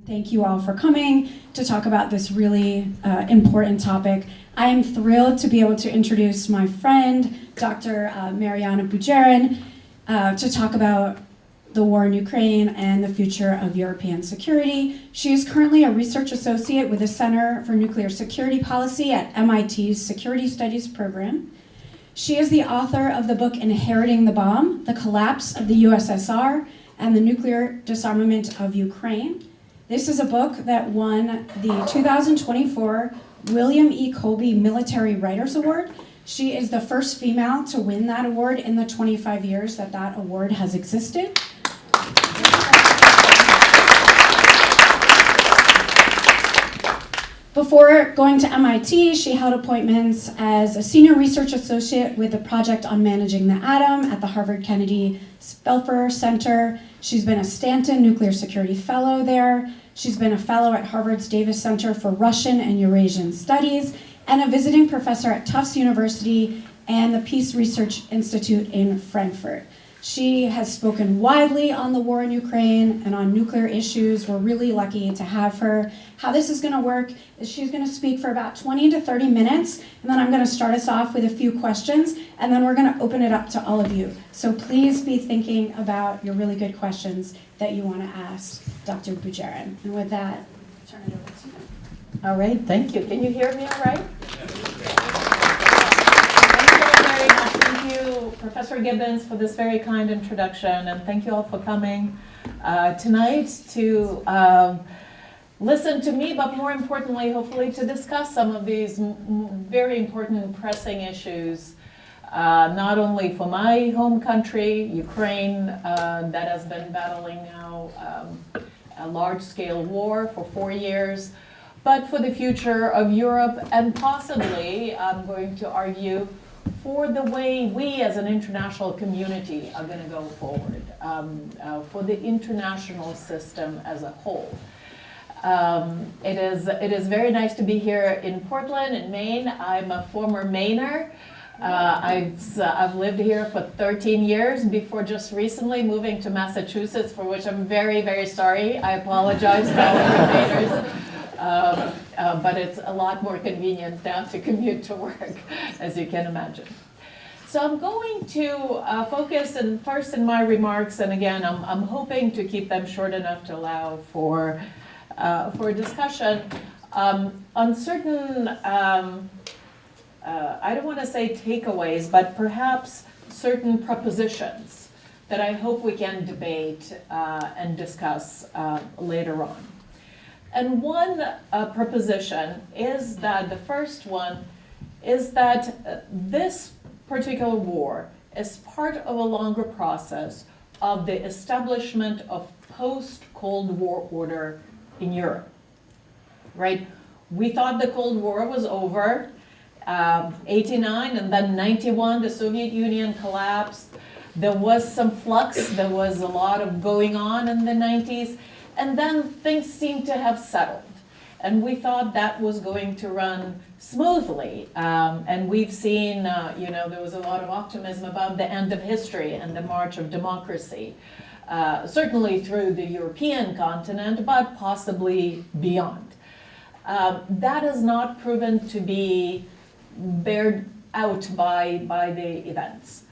Thank you all for coming to talk about this really important topic. I am thrilled to be able to introduce my friend, Dr. Mariana Budjeryn, to talk about the war in Ukraine and the future of European security. She is currently a research associate with the Center for Nuclear Security Policy at MIT's Security Studies program. She is the author of the book Inheriting the Bomb: The Collapse of the USSR and the Nuclear Disarmament of Ukraine. This is a book that won the 2024 William E. Colby Military Writers Award. She is the first female to win that award in the 25 years that that award has existed. Before going to MIT, she held appointments as a senior research associate with the Project on Managing the Atom at the Harvard Kennedy Spelfer Center. She's been a Stanton Nuclear Security Fellow there. She's been a fellow at Harvard's Davis Center for Russian and Eurasian Studies and a visiting professor at Tufts University and the Peace Research Institute in Frankfurt. She has spoken widely on the war in Ukraine and on nuclear issues. We're really lucky to have her. How this is going to work is she's going to speak for about 20 to 30 minutes, and then I'm going to start us off with a few questions, and then we're going to open it up to all of you. So please be thinking about your really good questions that you want to ask Dr. Budjeryn. And with that, I'll turn it over to you. All right, thank you. Can you hear me all right? Thank you, Professor Gibbons, for this very kind introduction, and thank you all for coming tonight to listen to me, but more importantly, hopefully to discuss some of these very important and pressing issues, not only for my home country, Ukraine, that has been battling now a large-scale war for 4 years, but for the future of Europe and possibly, I'm going to argue, for the way we as an international community are going to go forward, for the international system as a whole. It is very nice to be here in Portland, in Maine. I'm a former Mainer. I've lived here for 13 years before just recently moving to Massachusetts, for which I'm very, very sorry. I apologize to all of the Mainers. But it's a lot more convenient now to commute to work, as you can imagine. So I'm going to focus first in my remarks, and again, I'm hoping to keep them short enough to allow for a discussion on certain, I don't want to say takeaways, but perhaps certain propositions that I hope we can debate and discuss later on. And one proposition is that, the first one is that this particular war is part of a longer process of the establishment of post-Cold War order in Europe, right? We thought the Cold War was over, 89, and then 91, the Soviet Union collapsed. There was some flux, there was a lot of going on in the 90s, and then things seemed to have settled. And we thought that was going to run smoothly. And we've seen, there was a lot of optimism about the end of history and the march of democracy, certainly through the European continent, but possibly beyond. That has not proven to be bared out by the events.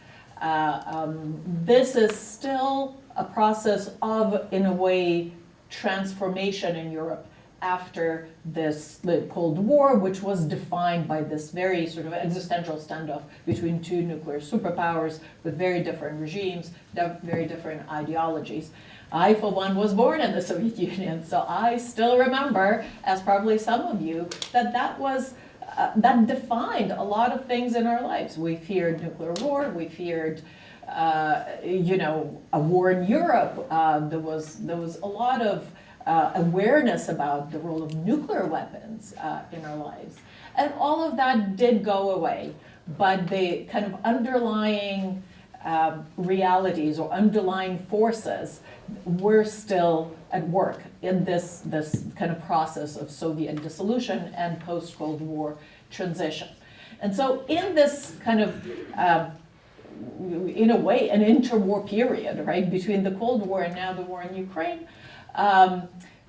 This is still a process of, in a way, transformation in Europe after the Cold War, which was defined by this very sort of existential standoff between two nuclear superpowers with very different regimes, very different ideologies. I, for one, was born in the Soviet Union, so I still remember, as probably some of you, that was that defined a lot of things in our lives. We feared nuclear war. We feared, a war in Europe. There was a lot of awareness about the role of nuclear weapons in our lives. And all of that did go away, but the kind of underlying realities or underlying forces were still at work in this kind of process of Soviet dissolution and post-Cold War transition. And so in this kind of, in a way, an interwar period, right, between the Cold War and now the war in Ukraine,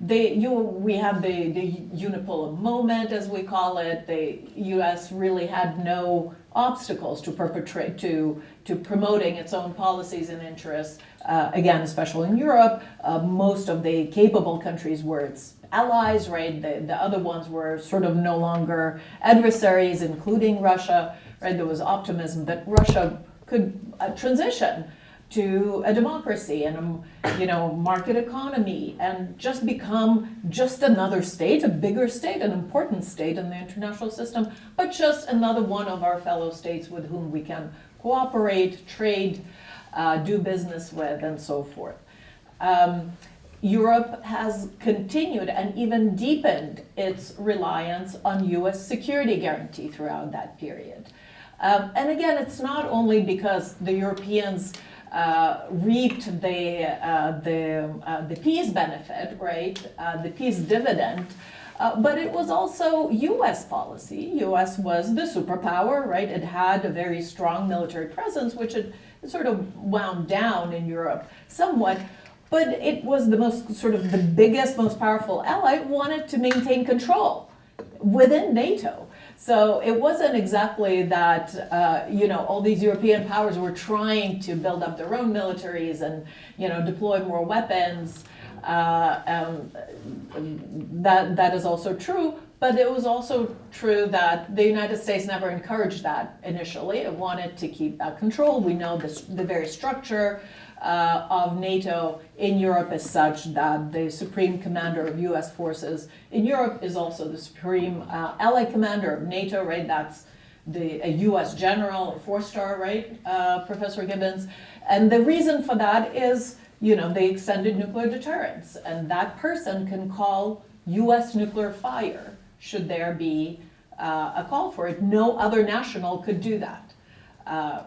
we had the unipolar moment, as we call it. The U.S. really had no obstacles to promoting its own policies and interests. Again, especially in Europe, most of the capable countries were its allies, right? The other ones were sort of no longer adversaries, including Russia, right? There was optimism that Russia could transition to a democracy and a market economy and just become just another state, a bigger state, an important state in the international system, but just another one of our fellow states with whom we can cooperate, trade, do business with, and so forth. Europe has continued and even deepened its reliance on U.S. security guarantee throughout that period. And again, it's not only because the Europeans reaped the peace benefit, right, the peace dividend, but it was also U.S. policy. U.S. was the superpower, right? It had a very strong military presence, which it sort of wound down in Europe somewhat. But it was the biggest, most powerful ally, wanted to maintain control within NATO. So it wasn't exactly that, all these European powers were trying to build up their own militaries and, deploy more weapons. That is also true, but it was also true that the United States never encouraged that initially. It wanted to keep that control. We know the very structure of NATO in Europe is such that the supreme commander of U.S. forces in Europe is also the supreme allied commander of NATO, right? That's a U.S. general, a four-star, right, Professor Gibbons? And the reason for that is, they extended nuclear deterrence, and that person can call U.S. nuclear fire should there be a call for it. No other national could do that,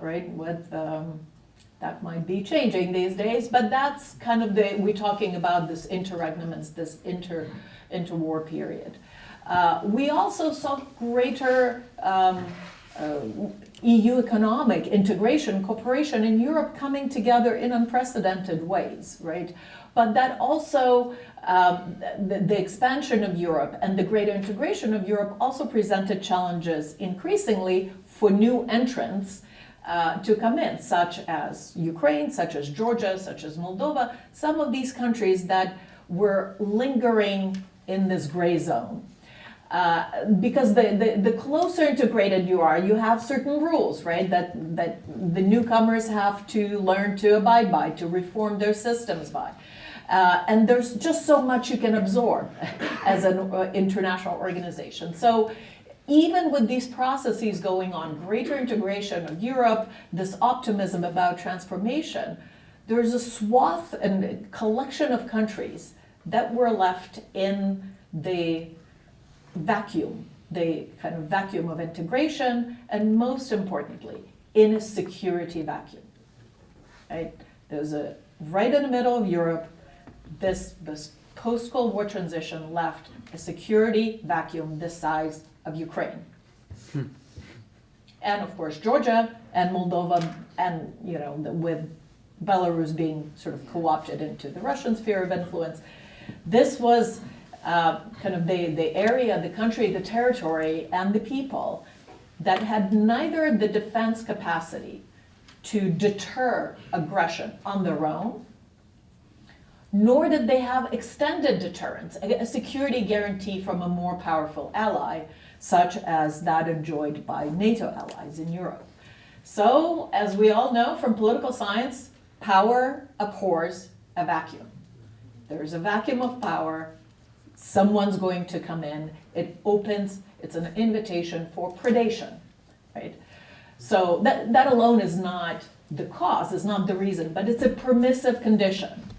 right? That might be changing these days, but that's kind of we're talking about this interregnuments, this interwar period. We also saw greater EU economic integration, cooperation in Europe coming together in unprecedented ways, right? But that also, the expansion of Europe and the greater integration of Europe also presented challenges increasingly for new entrants to come in, such as Ukraine, such as Georgia, such as Moldova, some of these countries that were lingering in this gray zone. Because the closer integrated you are, you have certain rules, right, that the newcomers have to learn to abide by, to reform their systems by. And there's just so much you can absorb as an international organization. So even with these processes going on, greater integration of Europe, this optimism about transformation, there's a swath and a collection of countries that were left in the vacuum, the kind of vacuum of integration, and most importantly, in a security vacuum. Right? There's right in the middle of Europe, this post-Cold War transition left a security vacuum this size of Ukraine. And of course, Georgia and Moldova, and with Belarus being sort of co-opted into the Russian sphere of influence. This was kind of the area, the country, the territory, and the people that had neither the defense capacity to deter aggression on their own, nor did they have extended deterrence, a security guarantee from a more powerful ally, such as that enjoyed by NATO allies in Europe. So, as we all know from political science, power abhors a vacuum. There's a vacuum of power, someone's going to come in, it's an invitation for predation, right? So that alone is not the cause, is not the reason, but it's a permissive condition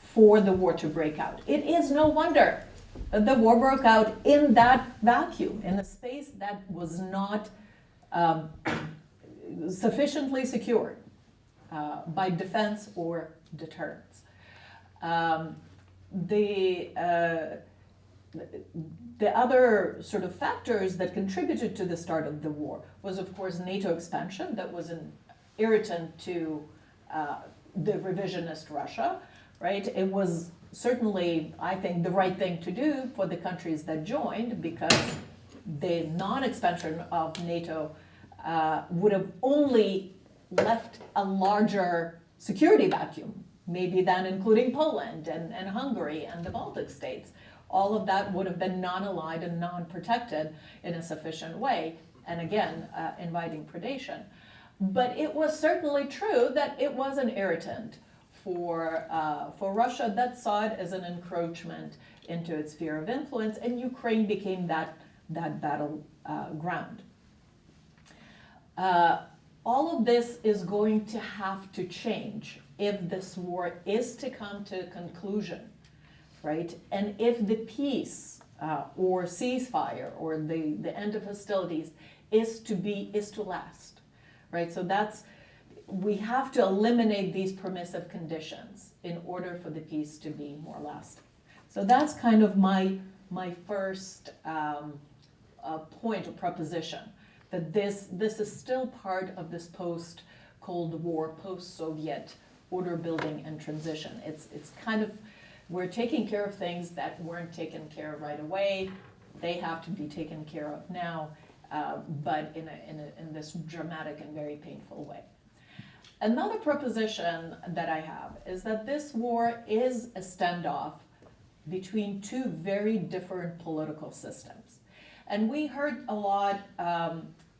for the war to break out. It is no wonder that the war broke out in that vacuum, in a space that was not sufficiently secured by defense or deterrence. The other sort of factors that contributed to the start of the war was, of course, NATO expansion. That was an irritant to the revisionist Russia, right? It was certainly, I think, the right thing to do for the countries that joined, because the non-expansion of NATO would have only left a larger security vacuum, maybe then including Poland and Hungary and the Baltic states. All of that would have been non-allied and non-protected in a sufficient way, and again, inviting predation. But it was certainly true that it was an irritant for Russia that saw it as an encroachment into its sphere of influence, and Ukraine became that battle ground. All of this is going to have to change if this war is to come to a conclusion, right? And if the peace or ceasefire or the end of hostilities is to last, right? So we have to eliminate these permissive conditions in order for the peace to be more lasting. So that's kind of my first point or proposition, that this is still part of this post-Cold War, post-Soviet order building and transition. It's kind of, we're taking care of things that weren't taken care of right away. They have to be taken care of now, but in this dramatic and very painful way. Another proposition that I have is that this war is a standoff between two very different political systems. And we heard a lot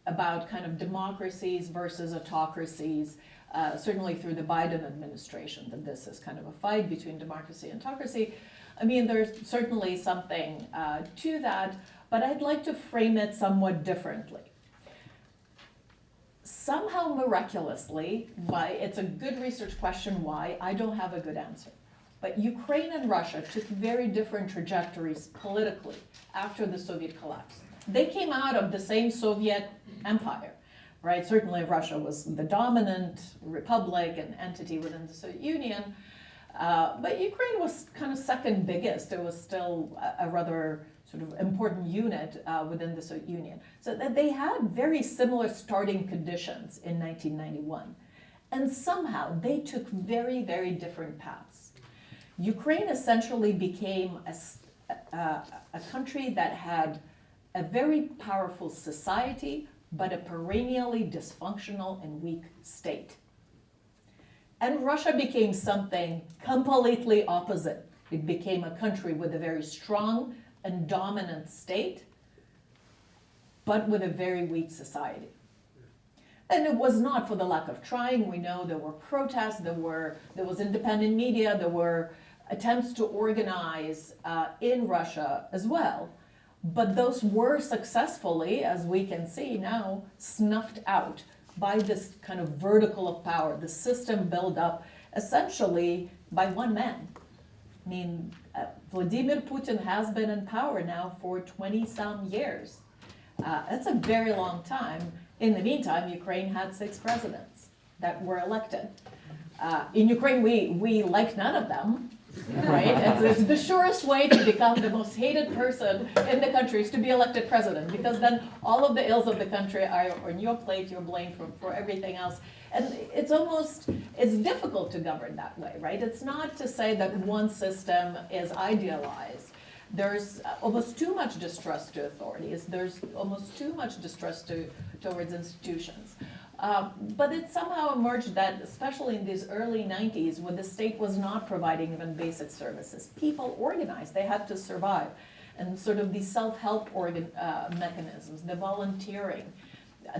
about kind of democracies versus autocracies, certainly through the Biden administration, that this is kind of a fight between democracy and autocracy. I mean, there's certainly something to that, but I'd like to frame it somewhat differently. Somehow miraculously, it's a good research question why, I don't have a good answer. But Ukraine and Russia took very different trajectories politically after the Soviet collapse. They came out of the same Soviet empire, right? Certainly Russia was the dominant republic and entity within the Soviet Union, but Ukraine was kind of second biggest. It was still a rather sort of important unit within the Soviet Union. So that they had very similar starting conditions in 1991. And somehow they took very, very different paths. Ukraine essentially became a country that had a very powerful society, but a perennially dysfunctional and weak state. And Russia became something completely opposite. It became a country with a very strong and dominant state, but with a very weak society. And it was not for the lack of trying. We know there were protests, there was independent media, there were attempts to organize in Russia as well. But those were successfully, as we can see now, snuffed out by this kind of vertical of power, the system built up essentially by one man. I mean, Vladimir Putin has been in power now for 20-some years. That's a very long time. In the meantime, Ukraine had 6 presidents that were elected. In Ukraine, we like none of them, right? It's the surest way to become the most hated person in the country is to be elected president, because then all of the ills of the country are on your plate, you're blamed for everything else. And it's difficult to govern that way, right? It's not to say that one system is idealized. There's almost too much distrust to authorities. There's almost too much distrust towards institutions. But it somehow emerged that, especially in these early 90s, when the state was not providing even basic services, people organized. They had to survive. And sort of these self-help mechanisms, the volunteering,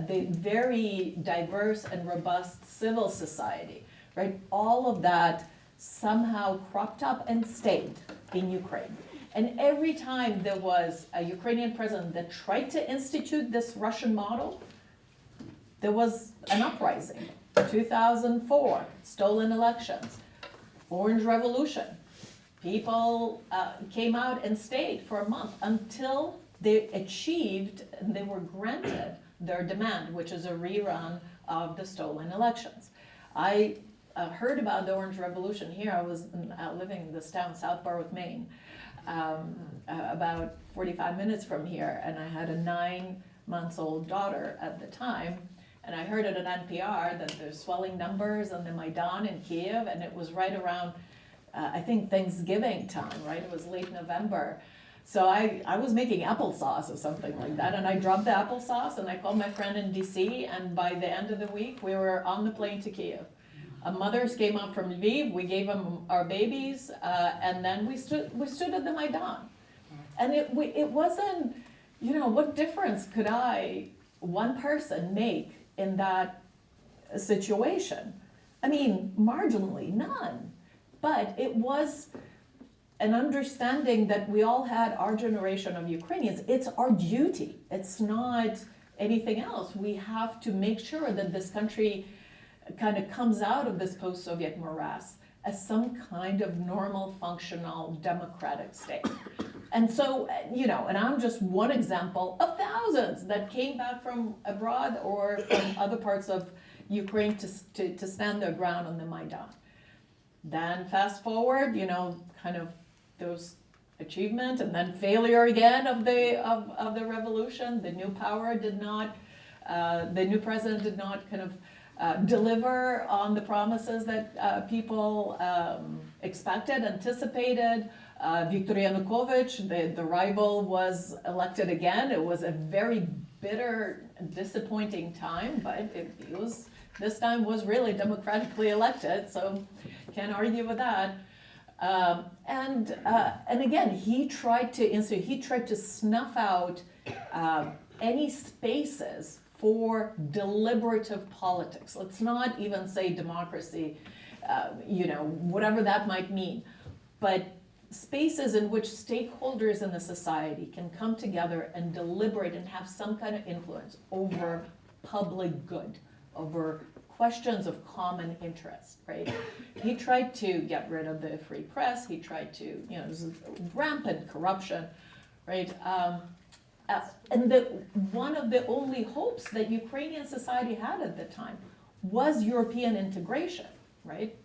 the very diverse and robust civil society, right? All of that somehow cropped up and stayed in Ukraine. And every time there was a Ukrainian president that tried to institute this Russian model, there was an uprising. 2004, stolen elections, Orange Revolution. People came out and stayed for a month until they achieved, and they were granted their demand, which is a rerun of the stolen elections. I heard about the Orange Revolution here. I was living in this town, South Berwick, Maine, about 45 minutes from here, and I had a 9-month-old daughter at the time, and I heard it on NPR that there's swelling numbers on the Maidan in Kiev, and it was right around I think Thanksgiving time, right? It was late November. So I was making applesauce or something like that, and I dropped the applesauce, and I called my friend in DC, and by the end of the week, we were on the plane to Kiev. Mothers came up from Lviv, we gave them our babies, and then we stood at the Maidan. And it wasn't, what difference could one person make in that situation? I mean, marginally, none. But it was an understanding that we all had, our generation of Ukrainians, it's our duty. It's not anything else. We have to make sure that this country kind of comes out of this post-Soviet morass as some kind of normal, functional, democratic state. And so, and I'm just one example of thousands that came back from abroad or from other parts of Ukraine to stand their ground on the Maidan. Then fast forward, kind of those achievement and then failure again of the revolution. The new power did not, the new president did not kind of deliver on the promises that people expected, anticipated. Viktor Yanukovych, the rival, was elected again. It was a very bitter, disappointing time, but this time was really democratically elected, so can't argue with that. And again, he tried to snuff out any spaces for deliberative politics. Let's not even say democracy, whatever that might mean, but spaces in which stakeholders in the society can come together and deliberate and have some kind of influence over public good, over questions of common interest, right? He tried to get rid of the free press. He tried to, there's rampant corruption, right? And one of the only hopes that Ukrainian society had at the time was European integration, right?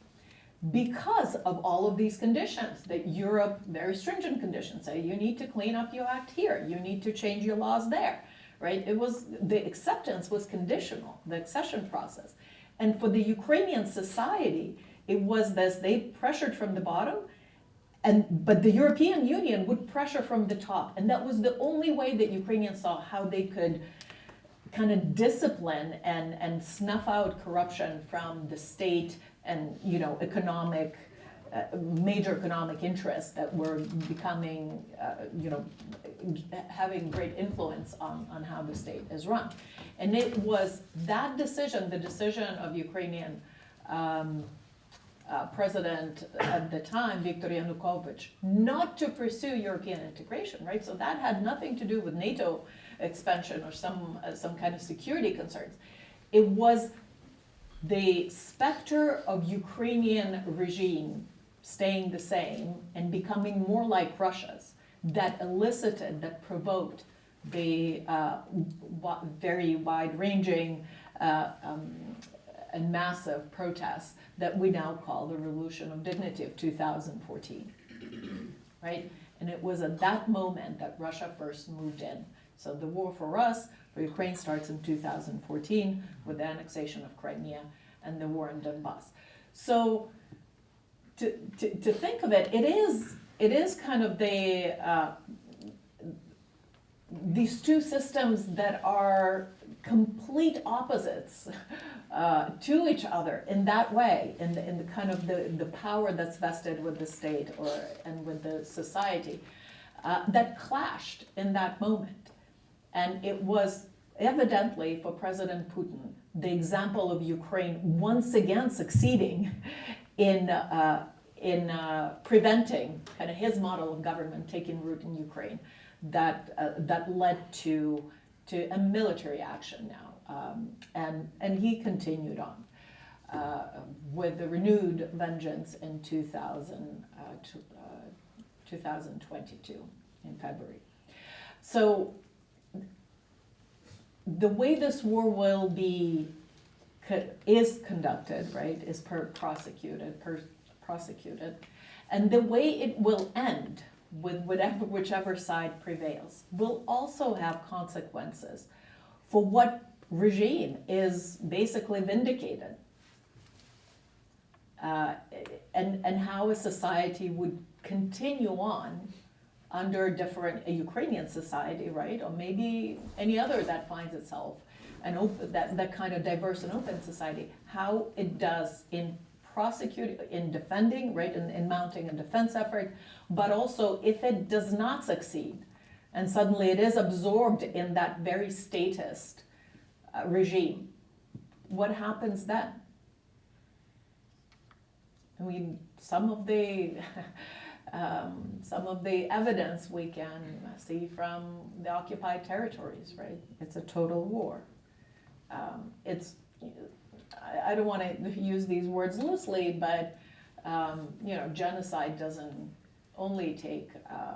Because of all of these conditions that Europe, very stringent conditions, say you need to clean up your act here, you need to change your laws there, right? The acceptance was conditional, the accession process. And for the Ukrainian society, it was this, they pressured from the bottom, but the European Union would pressure from the top. And that was the only way that Ukrainians saw how they could kind of discipline and snuff out corruption from the state and, economic, major economic interests that were becoming, having great influence on how the state is run. And it was that decision, the decision of Ukrainian president at the time, Viktor Yanukovych, not to pursue European integration, right? So that had nothing to do with NATO expansion or some kind of security concerns. It was the specter of Ukrainian regime staying the same and becoming more like Russia's that provoked the very wide-ranging and massive protests that we now call the Revolution of Dignity of 2014, right? And it was at that moment that Russia first moved in. So the war for Ukraine starts in 2014 with the annexation of Crimea and the war in Donbass. So to think of it, it is kind of these two systems that are complete opposites to each other in that way, in the kind of the power that's vested with the state and with the society, that clashed in that moment. And it was evidently for President Putin the example of Ukraine once again succeeding in preventing kind of his model of government taking root in Ukraine that led to a military action now. And he continued on with the renewed vengeance in 2022 in February. So the way this war is conducted, right, is prosecuted, and the way it will end with whichever side prevails will also have consequences for what regime is basically vindicated. and how a society would continue on under a Ukrainian society, right? Or maybe any other that finds itself that kind of diverse and open society, how it does in defending, right, in mounting a defense effort, but also if it does not succeed, and suddenly it is absorbed in that very statist regime, what happens then? I mean, some of the evidence we can see from the occupied territories, right? It's a total war. I don't want to use these words loosely, but genocide doesn't only take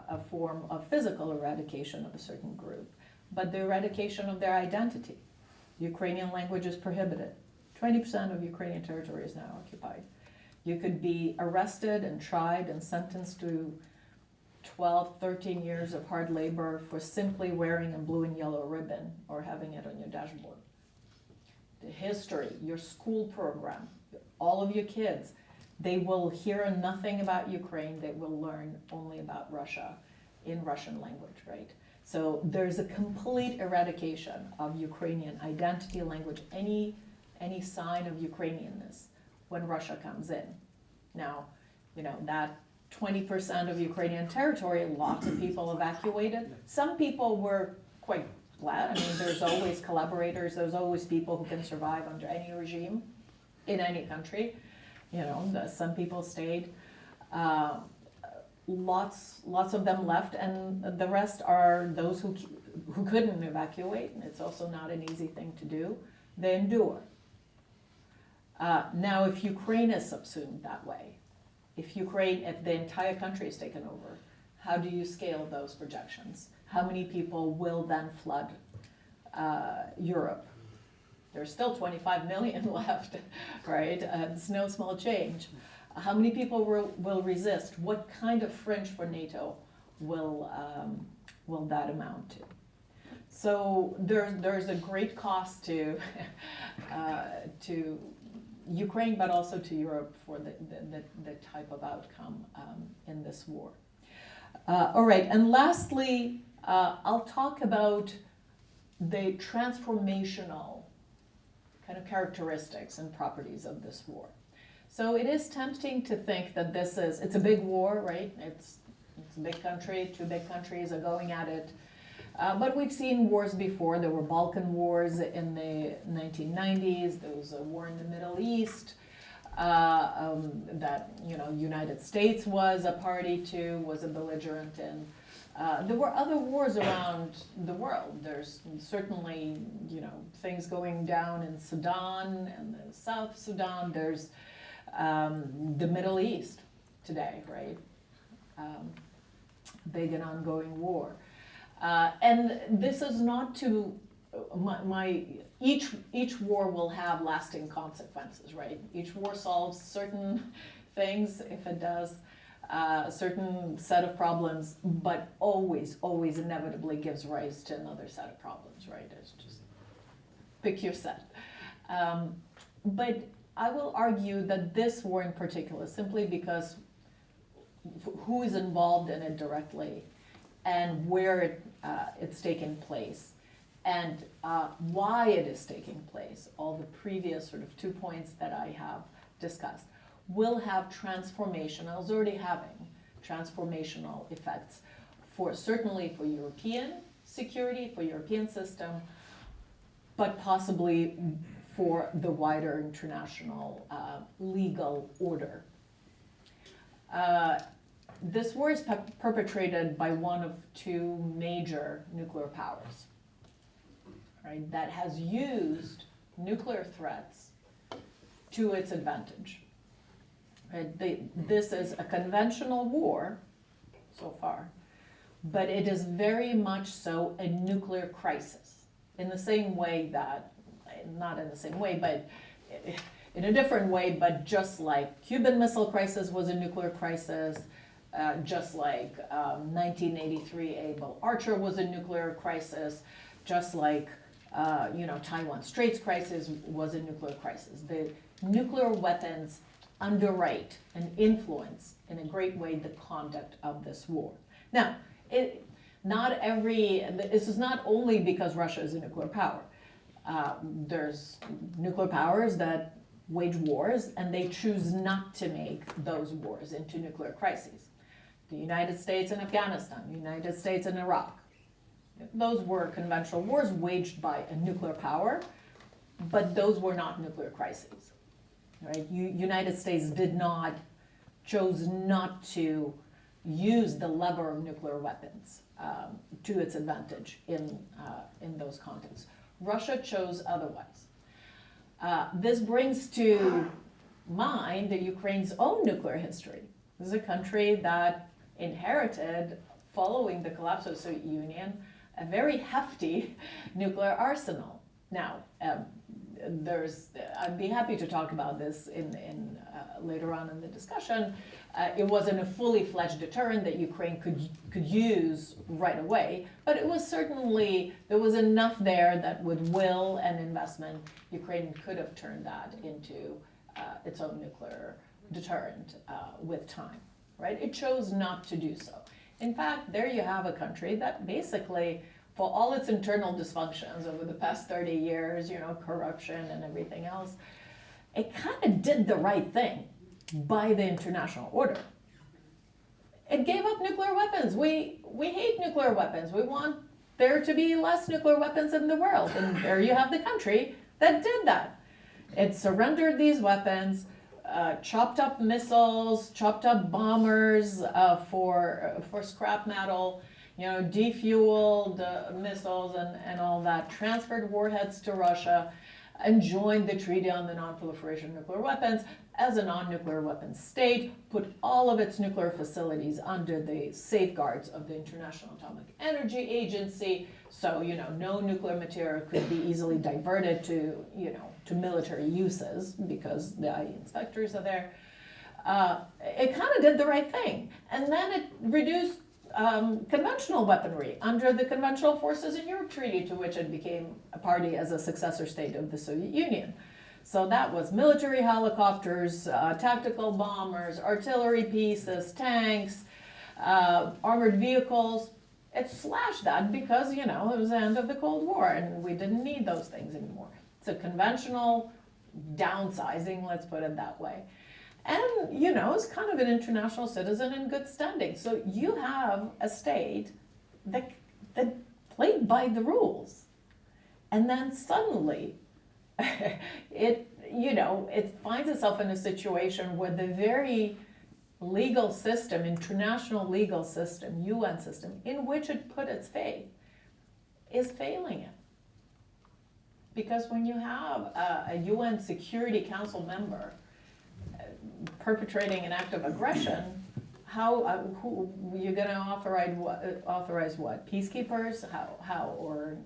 a form of physical eradication of a certain group, but the eradication of their identity. Ukrainian language is prohibited. 20% of Ukrainian territory is now occupied. You could be arrested and tried and sentenced to 12, 13 years of hard labor for simply wearing a blue and yellow ribbon or having it on your dashboard. The history, your school program, all of your kids, they will hear nothing about Ukraine. They will learn only about Russia in Russian language, right? So there's a complete eradication of Ukrainian identity, language, any sign of Ukrainianness when Russia comes in. Now, that 20% of Ukrainian territory, lots of people evacuated. Some people were quite glad. I mean, there's always collaborators, there's always people who can survive under any regime in any country. Some people stayed. Lots of them left, and the rest are those who couldn't evacuate. And it's also not an easy thing to do. They endure. Now, if Ukraine is subsumed that way, if the entire country is taken over, how do you scale those projections? How many people will then flood Europe? There's still 25 million left, right? It's no small change. How many people will resist? What kind of fringe for NATO will that amount to? So there's a great cost to Ukraine, but also to Europe for the type of outcome in this war. All right, and lastly, I'll talk about the transformational kind of characteristics and properties of this war. So it is tempting to think that it's a big war, right? It's a big country, two big countries are going at it. But we've seen wars before. There were Balkan wars in the 1990s. There was a war in the Middle East that United States was a party to, was a belligerent in. There were other wars around the world. There's certainly things going down in Sudan and the South Sudan. There's the Middle East today, right? Big and ongoing war. And this is not to each war will have lasting consequences, right? Each war solves certain things, if it does, a certain set of problems, but always inevitably gives rise to another set of problems, right? It's just pick your set. But I will argue that this war in particular, simply because who is involved in it directly and where it's taking place and why it is taking place, all the previous sort of 2 points that I have discussed, will have transformational, is already having transformational effects certainly for European security, for European system, but possibly for the wider international legal order. This war is perpetrated by one of two major nuclear powers, right, that has used nuclear threats to its advantage. Right? This is a conventional war so far, but it is very much so a nuclear crisis in the same way that, not in the same way, but in a different way, but just like Cuban Missile Crisis was a nuclear crisis, just like 1983 Able Archer was a nuclear crisis, just like Taiwan Straits crisis was a nuclear crisis. The nuclear weapons underwrite and influence in a great way the conduct of this war. Now, this is not only because Russia is a nuclear power. There's nuclear powers that wage wars and they choose not to make those wars into nuclear crises. The United States and Afghanistan, the United States and Iraq. Those were conventional wars waged by a nuclear power, but those were not nuclear crises. Right? United States chose not to use the lever of nuclear weapons to its advantage in those contexts. Russia chose otherwise. This brings to mind Ukraine's own nuclear history. This is a country that inherited, following the collapse of the Soviet Union, a very hefty nuclear arsenal. Now, I'd be happy to talk about this later on in the discussion. It wasn't a fully fledged deterrent that Ukraine could use right away, but it was certainly, there was enough there that with will and investment, Ukraine could have turned that into its own nuclear deterrent with time, right? It chose not to do so. In fact, there you have a country that basically, for all its internal dysfunctions over the past 30 years, corruption and everything else, it kind of did the right thing by the international order. It gave up nuclear weapons. We hate nuclear weapons. We want there to be less nuclear weapons in the world. And there you have the country that did that. It surrendered these weapons, chopped up missiles, chopped up bombers for scrap metal, defueled missiles and all that, transferred warheads to Russia, and joined the Treaty on the Non-Proliferation of Nuclear Weapons as a non-nuclear weapons state, put all of its nuclear facilities under the safeguards of the International Atomic Energy Agency, so no nuclear material could be easily diverted to military uses because the IE inspectors are there. It kind of did the right thing, and then it reduced conventional weaponry under the Conventional Forces in Europe Treaty, to which it became a party as a successor state of the Soviet Union. So that was military helicopters, tactical bombers, artillery pieces, tanks, armored vehicles. It slashed that because, it was the end of the Cold War and we didn't need those things anymore. So conventional downsizing, let's put it that way. And, is kind of an international citizen in good standing. So you have a state that played by the rules. And then suddenly it finds itself in a situation where the very legal system, international legal system, UN system, in which it put its faith, is failing it. Because when you have a UN Security Council member perpetrating an act of aggression, who you're going to authorize what? Peacekeepers? How? Or,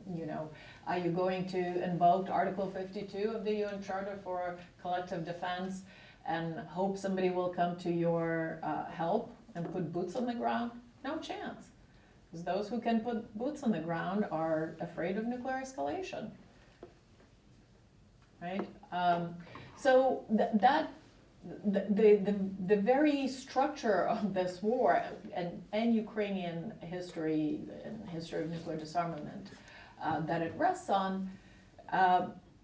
are you going to invoke Article 52 of the UN Charter for Collective Defense and hope somebody will come to your help and put boots on the ground? No chance. Because those who can put boots on the ground are afraid of nuclear escalation. Right? So the very structure of this war and Ukrainian history and history of nuclear disarmament that it rests on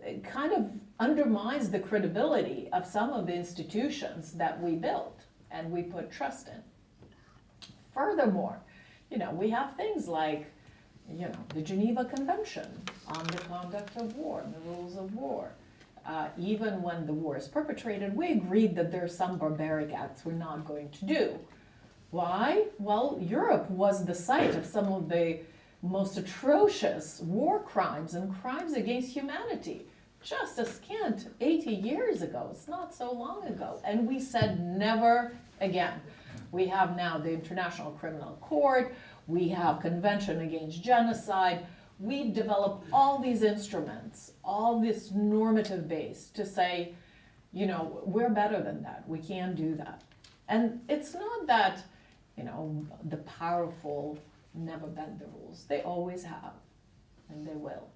it kind of undermines the credibility of some of the institutions that we built and we put trust in. Furthermore, we have things like the Geneva Convention on the Conduct of War and the Rules of War. Even when the war is perpetrated, we agreed that there are some barbaric acts we're not going to do. Why? Well, Europe was the site of some of the most atrocious war crimes and crimes against humanity. Just a scant 80 years ago. It's not so long ago. And we said never again. We have now the International Criminal Court. We have Convention Against Genocide. We've developed all these instruments, all this normative base to say, we're better than that. We can't do that. And it's not that, the powerful never bend the rules. They always have, and they will.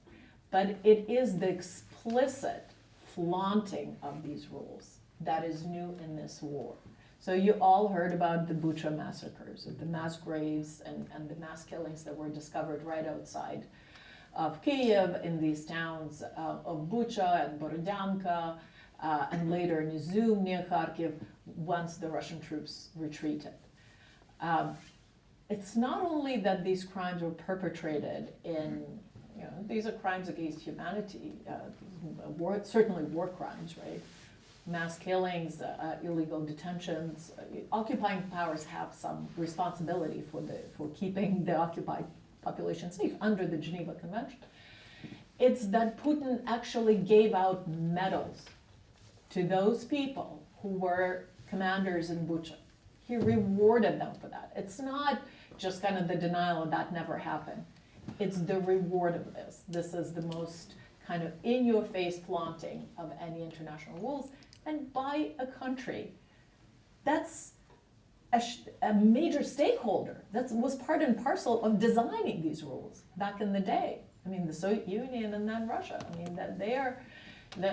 But it is the explicit flaunting of these rules that is new in this war. So you all heard about the Bucha massacres, the mass graves and the mass killings that were discovered right outside of Kyiv in these towns of Bucha and Borodyanka, and later in Izum near Kharkiv once the Russian troops retreated. It's not only that these crimes were perpetrated in, these are crimes against humanity, certainly war crimes, right? Mass killings, illegal detentions. Occupying powers have some responsibility for keeping the occupied population safe under the Geneva Convention. It's that Putin actually gave out medals to those people who were commanders in Bucha. He rewarded them for that. It's not just kind of the denial of that never happened. It's the reward of this. This is the most kind of in-your-face flaunting of any international rules, and by a country that's a major stakeholder that was part and parcel of designing these rules back in the day. I mean, the Soviet Union and then Russia. I mean, that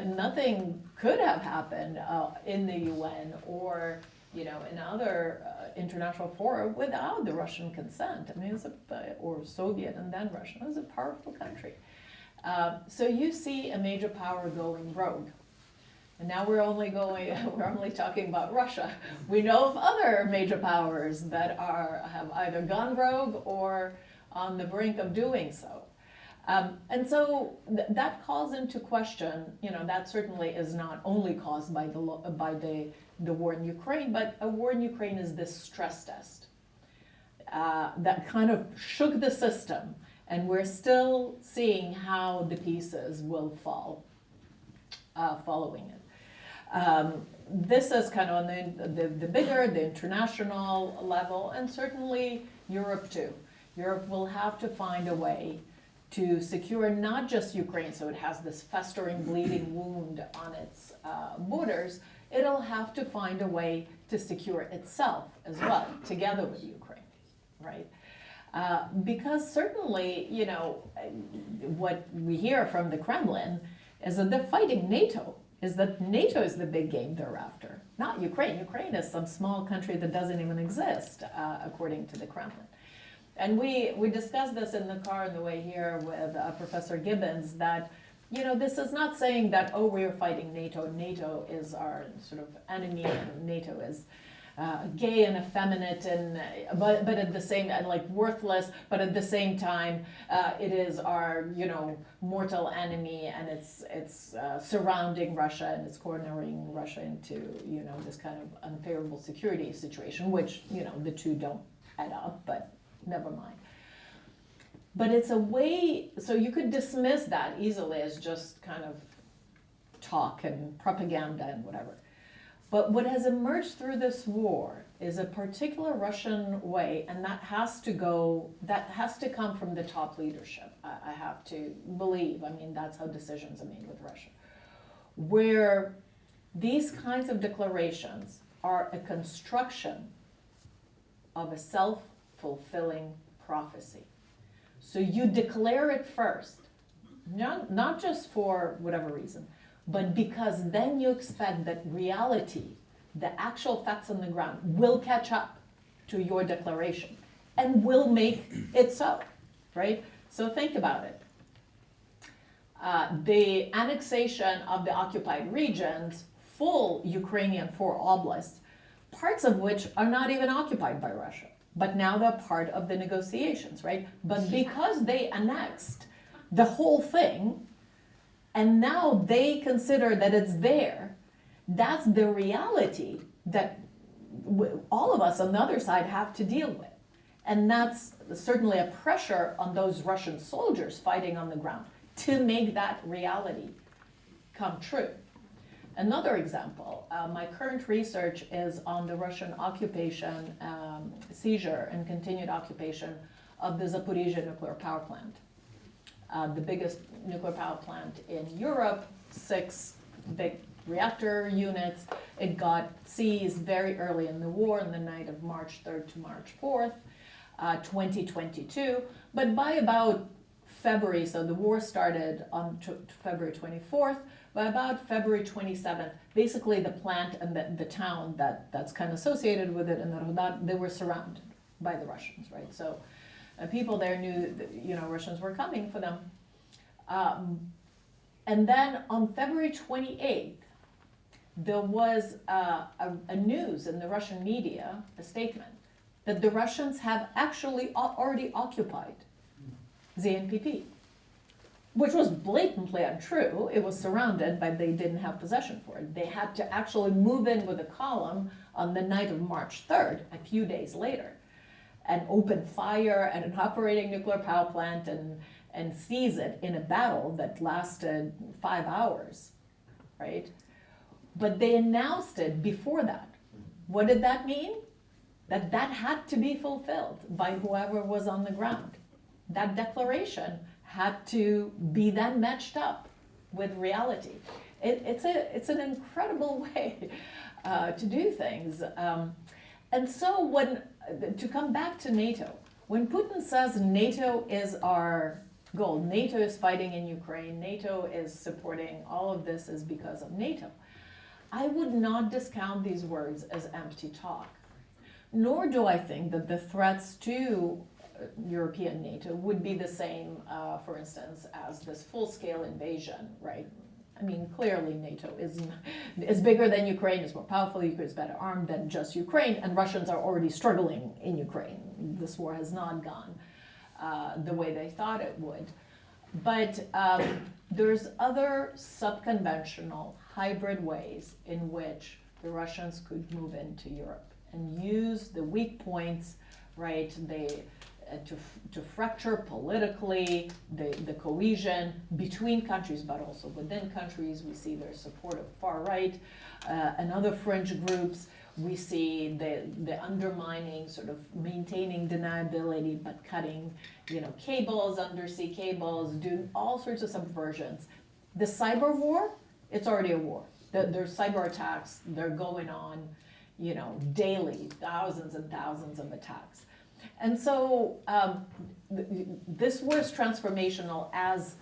nothing could have happened in the UN or in other international fora without the Russian consent. I mean, or Soviet and then Russia. It was a powerful country. So you see a major power going rogue. And now we're only talking about Russia. We know of other major powers that have either gone rogue or on the brink of doing so. And so that calls into question, that certainly is not only caused by the war in Ukraine, but a war in Ukraine is this stress test that kind of shook the system, and we're still seeing how the pieces will fall following it. This is kind of on the bigger, the international level, and certainly Europe too. Europe will have to find a way to secure not just Ukraine, so it has this festering, bleeding wound on its borders. It'll have to find a way to secure itself as well, together with Ukraine, right? Because certainly, what we hear from the Kremlin is that they're fighting NATO, is that NATO is the big game they're after, not Ukraine. Ukraine is some small country that doesn't even exist, according to the Kremlin. And we discussed this in the car on the way here with Professor Gibbons, that this is not saying that, oh, we're fighting NATO. NATO is our sort of enemy, and NATO is gay and effeminate, but at the same, and like worthless, but at the same time, it is our mortal enemy, and it's surrounding Russia, and it's cornering Russia into this kind of unfavorable security situation, which the two don't add up, but never mind. But it's a way, so you could dismiss that easily as just kind of talk and propaganda and whatever. But what has emerged through this war is a particular Russian way, and that has to come from the top leadership. I have to believe, I mean, that's how decisions are made with Russia, where these kinds of declarations are a construction of a self-fulfilling prophecy. So you declare it first, not just for whatever reason, but because then you expect that reality, the actual facts on the ground, will catch up to your declaration and will make it so, right? So think about it. The annexation of the occupied regions, full Ukrainian 4 oblasts, parts of which are not even occupied by Russia, but now they're part of the negotiations, right? But because they annexed the whole thing, and now they consider that it's there, that's the reality that all of us on the other side have to deal with. And that's certainly a pressure on those Russian soldiers fighting on the ground to make that reality come true. Another example, my current research is on the Russian occupation, seizure and continued occupation of the Zaporizhzhia nuclear power plant. The biggest nuclear power plant in Europe, 6 big reactor units. It got seized very early in the war, on the night of March 3rd to March 4th, 2022. But by about February, so the war started on February 24th, By about February 27th, basically the plant and the town that's kind of associated with it, and they were surrounded by the Russians, right? So people there knew that, Russians were coming for them. And then on February 28th, there was a news in the Russian media, a statement, that the Russians have actually already occupied the NPP, which was blatantly untrue. It was surrounded, but they didn't have possession for it. They had to actually move in with a column on the night of March 3rd, a few days later, and open fire at an operating nuclear power plant and seize it in a battle that lasted 5 hours, right? But they announced it before that. What did that mean? That had to be fulfilled by whoever was on the ground. That declaration had to be then matched up with reality. It's an incredible way to do things. And so to come back to NATO, when Putin says NATO is our goal, NATO is fighting in Ukraine, NATO is supporting all of this is because of NATO, I would not discount these words as empty talk. Nor do I think that the threats to European NATO would be the same, for instance, as this full-scale invasion, right? I mean, clearly NATO is bigger than Ukraine, is more powerful, Ukraine is better armed than just Ukraine, and Russians are already struggling in Ukraine. This war has not gone the way they thought it would. But there's other subconventional hybrid ways in which the Russians could move into Europe and use the weak points, right? To fracture politically the cohesion between countries, but also within countries. We see their support of far right and other fringe groups. We see the undermining, sort of maintaining deniability, but cutting, cables, undersea cables, doing all sorts of subversions. The cyber war, it's already a war. There's cyber attacks, they're going on, daily, thousands and thousands of attacks. And so this was transformational as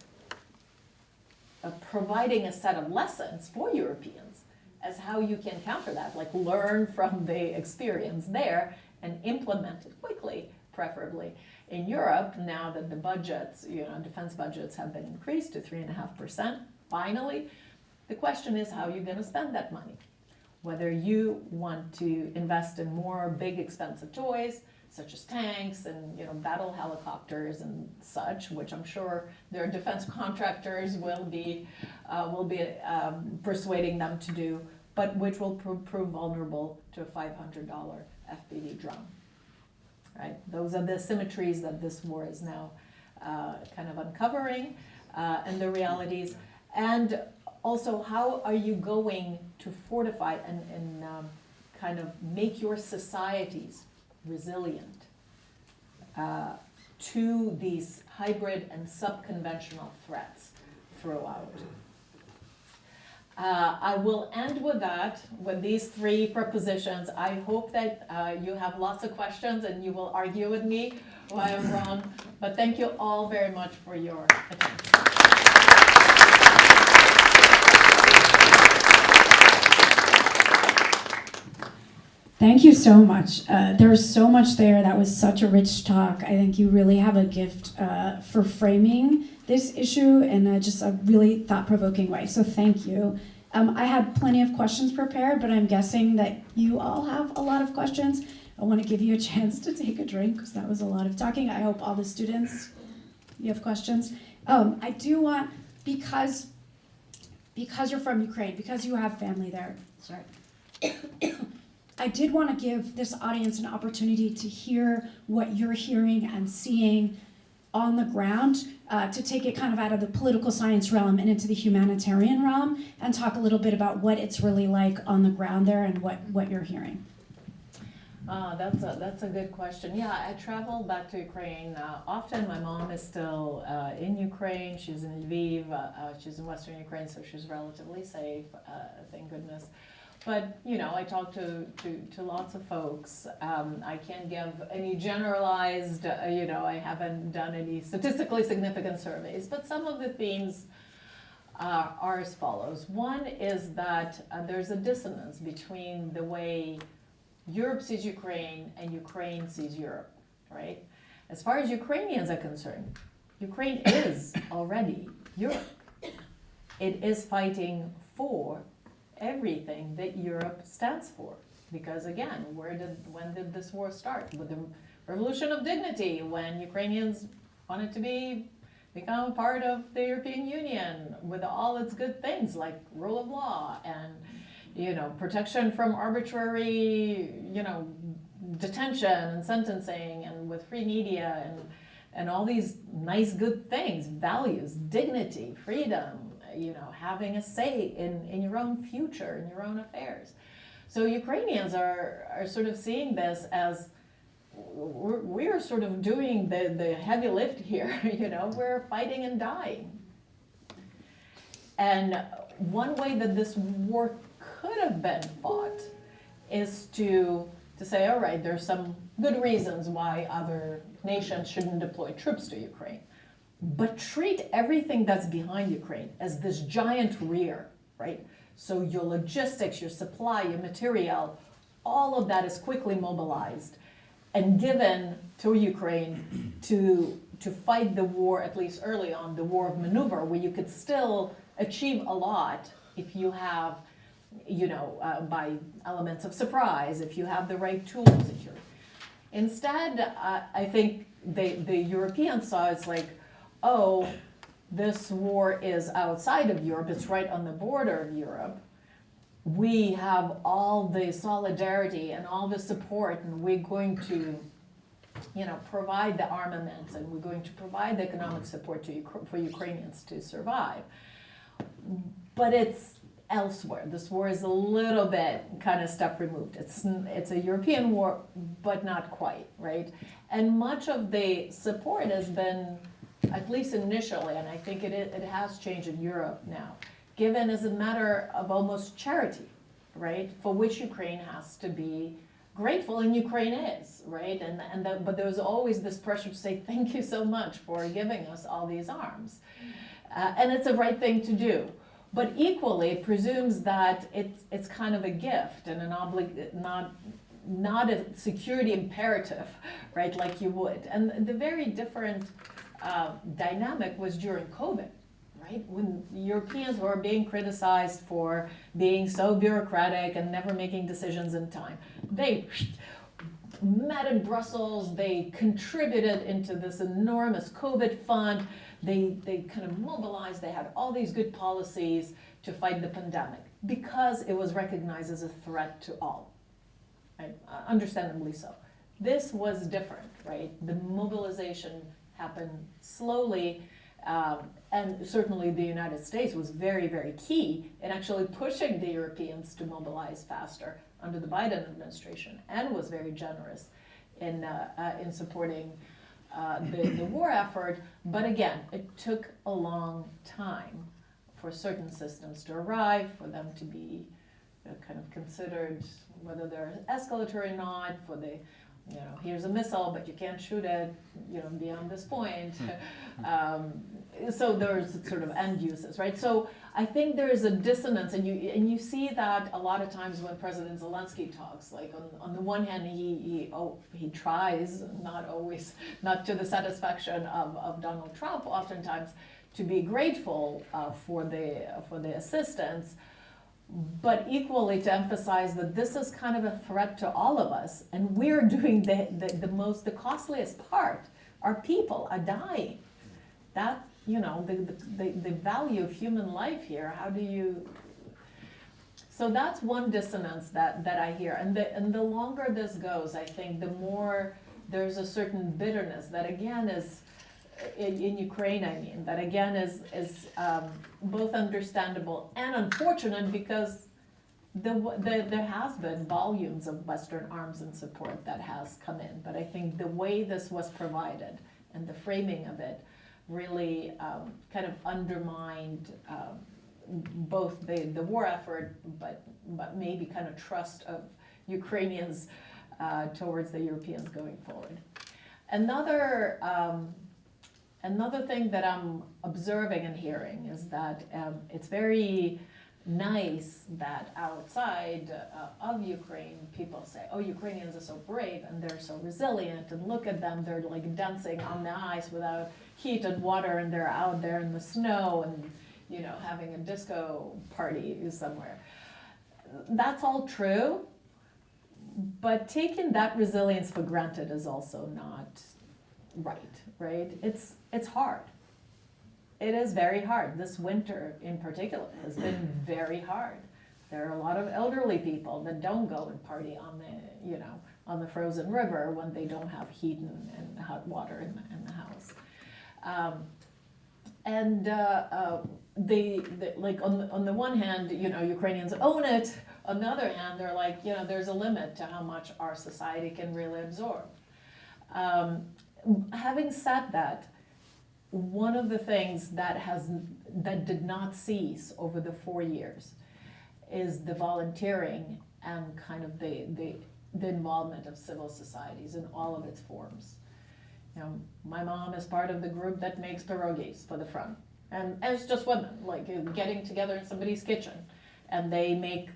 providing a set of lessons for Europeans as how you can counter that, like learn from the experience there and implement it quickly, preferably in Europe, now that the budgets, defense budgets have been increased to 3.5%, finally. The question is how you're going to spend that money. Whether you want to invest in more big, expensive toys, such as tanks and battle helicopters and such, which I'm sure their defense contractors will be persuading them to do, but which will prove vulnerable to a $500 FPV drone. Right? Those are the asymmetries that this war is now kind of uncovering, and the realities. And also, how are you going to fortify and kind of make your societies resilient to these hybrid and subconventional threats throughout? I will end with that, with these 3 propositions. I hope that you have lots of questions and you will argue with me why I'm wrong. But thank you all very much for your attention. Thank you so much. There's so much there. That was such a rich talk. I think you really have a gift for framing this issue in just a really thought-provoking way. So thank you. I had plenty of questions prepared, but I'm guessing that you all have a lot of questions. I want to give you a chance to take a drink because that was a lot of talking. I hope all the students, you have questions. I do want, because you're from Ukraine, because you have family there, sorry. I did want to give this audience an opportunity to hear what you're hearing and seeing on the ground, to take it kind of out of the political science realm and into the humanitarian realm, and talk a little bit about what it's really like on the ground there and what you're hearing. That's a good question. Yeah, I travel back to Ukraine often. My mom is still in Ukraine. She's in Lviv. She's in Western Ukraine, so she's relatively safe, thank goodness. But, I talk to lots of folks. I can't give any generalized, I haven't done any statistically significant surveys, but some of the themes are as follows. One is that there's a dissonance between the way Europe sees Ukraine and Ukraine sees Europe, right? As far as Ukrainians are concerned, Ukraine is already Europe. It is fighting for everything that Europe stands for. Because again, when did this war start? With the Revolution of Dignity, when Ukrainians wanted to become part of the European Union with all its good things like rule of law and protection from arbitrary detention and sentencing, and with free media and all these nice good things, values, dignity, freedom, having a say in your own future, in your own affairs. So Ukrainians are sort of seeing this as we're sort of doing the heavy lift here, we're fighting and dying. And one way that this war could have been fought is to say, all right, there's some good reasons why other nations shouldn't deploy troops to Ukraine, but treat everything that's behind Ukraine as this giant rear, right? So your logistics, your supply, your material, all of that is quickly mobilized and given to Ukraine to fight the war, at least early on, the war of maneuver, where you could still achieve a lot if you have, by elements of surprise, if you have the right tools. Instead, I think the Europeans saw it's like, oh, this war is outside of Europe, it's right on the border of Europe. We have all the solidarity and all the support, and we're going to, provide the armaments, and we're going to provide the economic support for Ukrainians to survive. But it's elsewhere. This war is a little bit kind of step removed. It's a European war, but not quite, right? And much of the support has been, at least initially, and I think it has changed in Europe now, given as a matter of almost charity, right? For which Ukraine has to be grateful, and Ukraine is, right? But there's always this pressure to say, thank you so much for giving us all these arms. And it's the right thing to do. But equally, it presumes that it's kind of a gift and not a security imperative, right, like you would. And the very different dynamic was during COVID, right? When Europeans were being criticized for being so bureaucratic and never making decisions in time. They met in Brussels, they contributed into this enormous COVID fund, they kind of mobilized, they had all these good policies to fight the pandemic because it was recognized as a threat to all, right? Understandably so. This was different, right? The mobilization happened slowly, and certainly the United States was very, very key in actually pushing the Europeans to mobilize faster under the Biden administration, and was very generous in supporting the war effort. But again, it took a long time for certain systems to arrive, for them to be kind of considered whether they're escalatory or not, for the here's a missile, but you can't shoot it, beyond this point. So there's sort of end uses, right? So I think there is a dissonance, and you see that a lot of times when President Zelensky talks. Like on the one hand, he tries, not to the satisfaction of Donald Trump, oftentimes, to be grateful for the assistance. But equally to emphasize that this is kind of a threat to all of us, and we're doing the costliest part. Our people are dying. That, the value of human life here, how do you... So that's one dissonance that I hear. And the longer this goes, I think the more there's a certain bitterness that again is, in Ukraine, I mean, that again is both understandable and unfortunate, because there has been volumes of Western arms and support that has come in. But I think the way this was provided and the framing of it really kind of undermined both the war effort, but maybe kind of trust of Ukrainians towards the Europeans going forward. Another Another thing that I'm observing and hearing is that it's very nice that outside of Ukraine, people say, oh, Ukrainians are so brave and they're so resilient, and look at them, they're like dancing on the ice without heat and water, and they're out there in the snow and, you know, having a disco party somewhere. That's all true, but taking that resilience for granted is also not right? It's hard. It is very hard. This winter in particular has been very hard. There are a lot of elderly people that don't go and party on the frozen river when they don't have heat and hot water in the house. Like on the one hand, you know, Ukrainians own it. On the other hand, they're like, you know, there's a limit to how much our society can really absorb. Having said that, one of the things that did not cease over the 4 years is the volunteering and kind of the involvement of civil societies in all of its forms. You know, my mom is part of the group that makes pierogies for the front, and it's just women like getting together in somebody's kitchen, and they make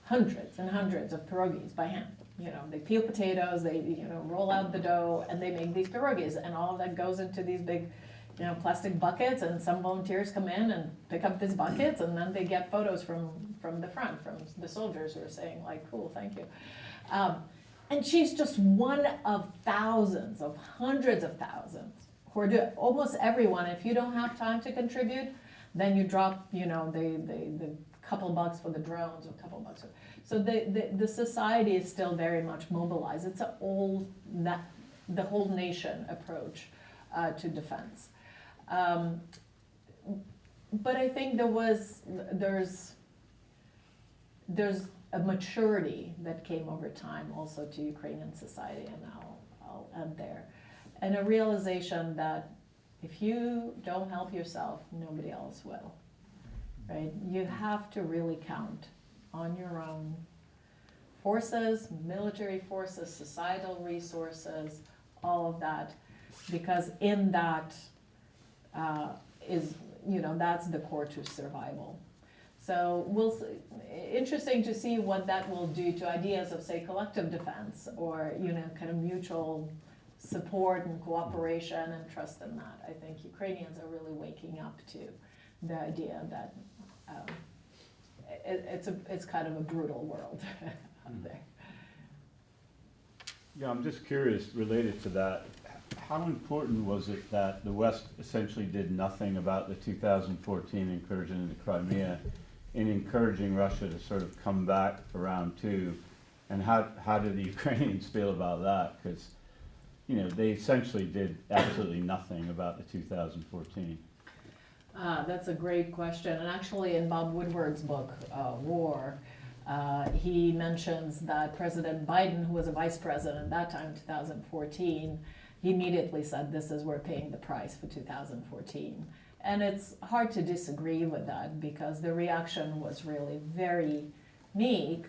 hundreds and hundreds of pierogies by hand. You know, they peel potatoes, they, you know, roll out the dough, and they make these pierogies, and all of that goes into these big, you know, plastic buckets, and some volunteers come in and pick up these buckets, and then they get photos from the front, from the soldiers who are saying like, cool, thank you. And she's just one of thousands, of hundreds of thousands, who are doing, almost everyone. If you don't have time to contribute, then you drop, you know, the couple bucks for the drones, or a couple bucks. So the society is still very much mobilized. It's the whole nation approach to defense. But I think there's a maturity that came over time also to Ukrainian society, and I'll end there. And a realization that if you don't help yourself, nobody else will. Right? You have to really count on your own forces, military forces, societal resources, all of that, because in that is, you know, that's the core to survival. So interesting to see what that will do to ideas of, say, collective defense, or, you know, kind of mutual support and cooperation and trust in that. I think Ukrainians are really waking up to the idea that it's kind of a brutal world out there. Yeah, I'm just curious, related to that, how important was it that the West essentially did nothing about the 2014 incursion into Crimea in encouraging Russia to sort of come back for round two? And how did the Ukrainians feel about that? Because, you know, they essentially did absolutely nothing about the 2014. That's a great question. And actually in Bob Woodward's book, War, he mentions that President Biden, who was a vice president at that time, 2014, he immediately said, this is, we're paying the price for 2014. And it's hard to disagree with that, because the reaction was really very meek,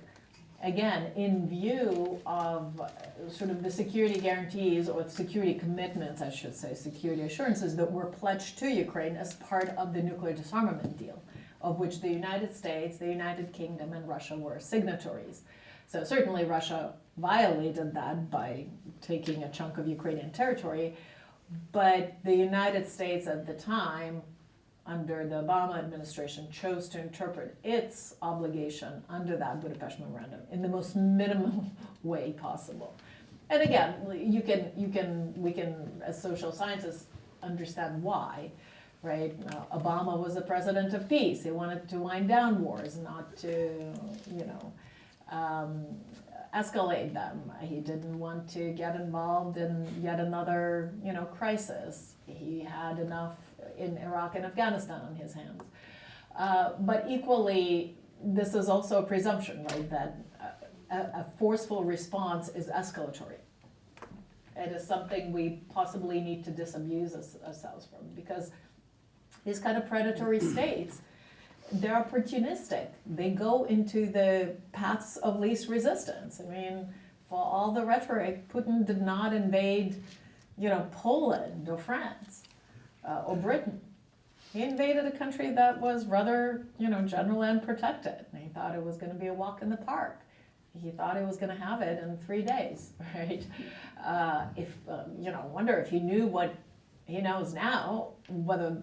again, in view of sort of the security guarantees, or security commitments, I should say, security assurances that were pledged to Ukraine as part of the nuclear disarmament deal, of which the United States, the United Kingdom, and Russia were signatories. So certainly Russia violated that by taking a chunk of Ukrainian territory, but the United States at the time, under the Obama administration, chose to interpret its obligation under that Budapest Memorandum in the most minimal way possible. And again, we can, as social scientists, understand why, right? Obama was the president of peace. He wanted to wind down wars, not to, you know, escalate them. He didn't want to get involved in yet another, you know, crisis. He had enough in Iraq and Afghanistan on his hands. But equally, this is also a presumption, right, that a forceful response is escalatory. It is something we possibly need to disabuse ourselves from, because these kind of predatory states, they're opportunistic. They go into the paths of least resistance. I mean, for all the rhetoric, Putin did not invade, you know, Poland or France, or Britain. He invaded a country that was rather, general and protected. And he thought it was going to be a walk in the park. He thought he was going to have it in 3 days, right? Wonder if he knew what he knows now, whether,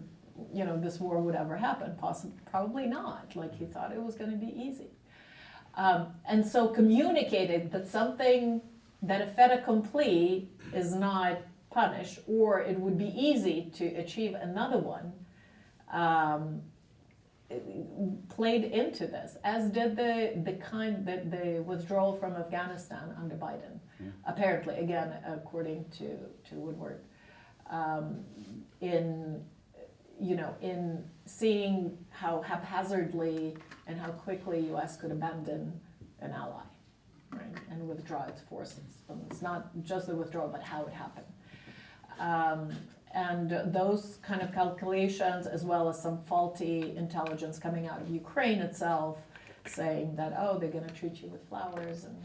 this war would ever happen. Probably not. Like, he thought it was going to be easy. And so communicated that something, that a fait accompli is not punished, or it would be easy to achieve another one, played into this, as did the withdrawal from Afghanistan under Biden. Yeah. Apparently, again, according to Woodward, in seeing how haphazardly and how quickly U.S. could abandon an ally, right, and withdraw its forces. And it's not just the withdrawal, but how it happened. And those kind of calculations, as well as some faulty intelligence coming out of Ukraine itself, saying that, oh, they're going to treat you with flowers, and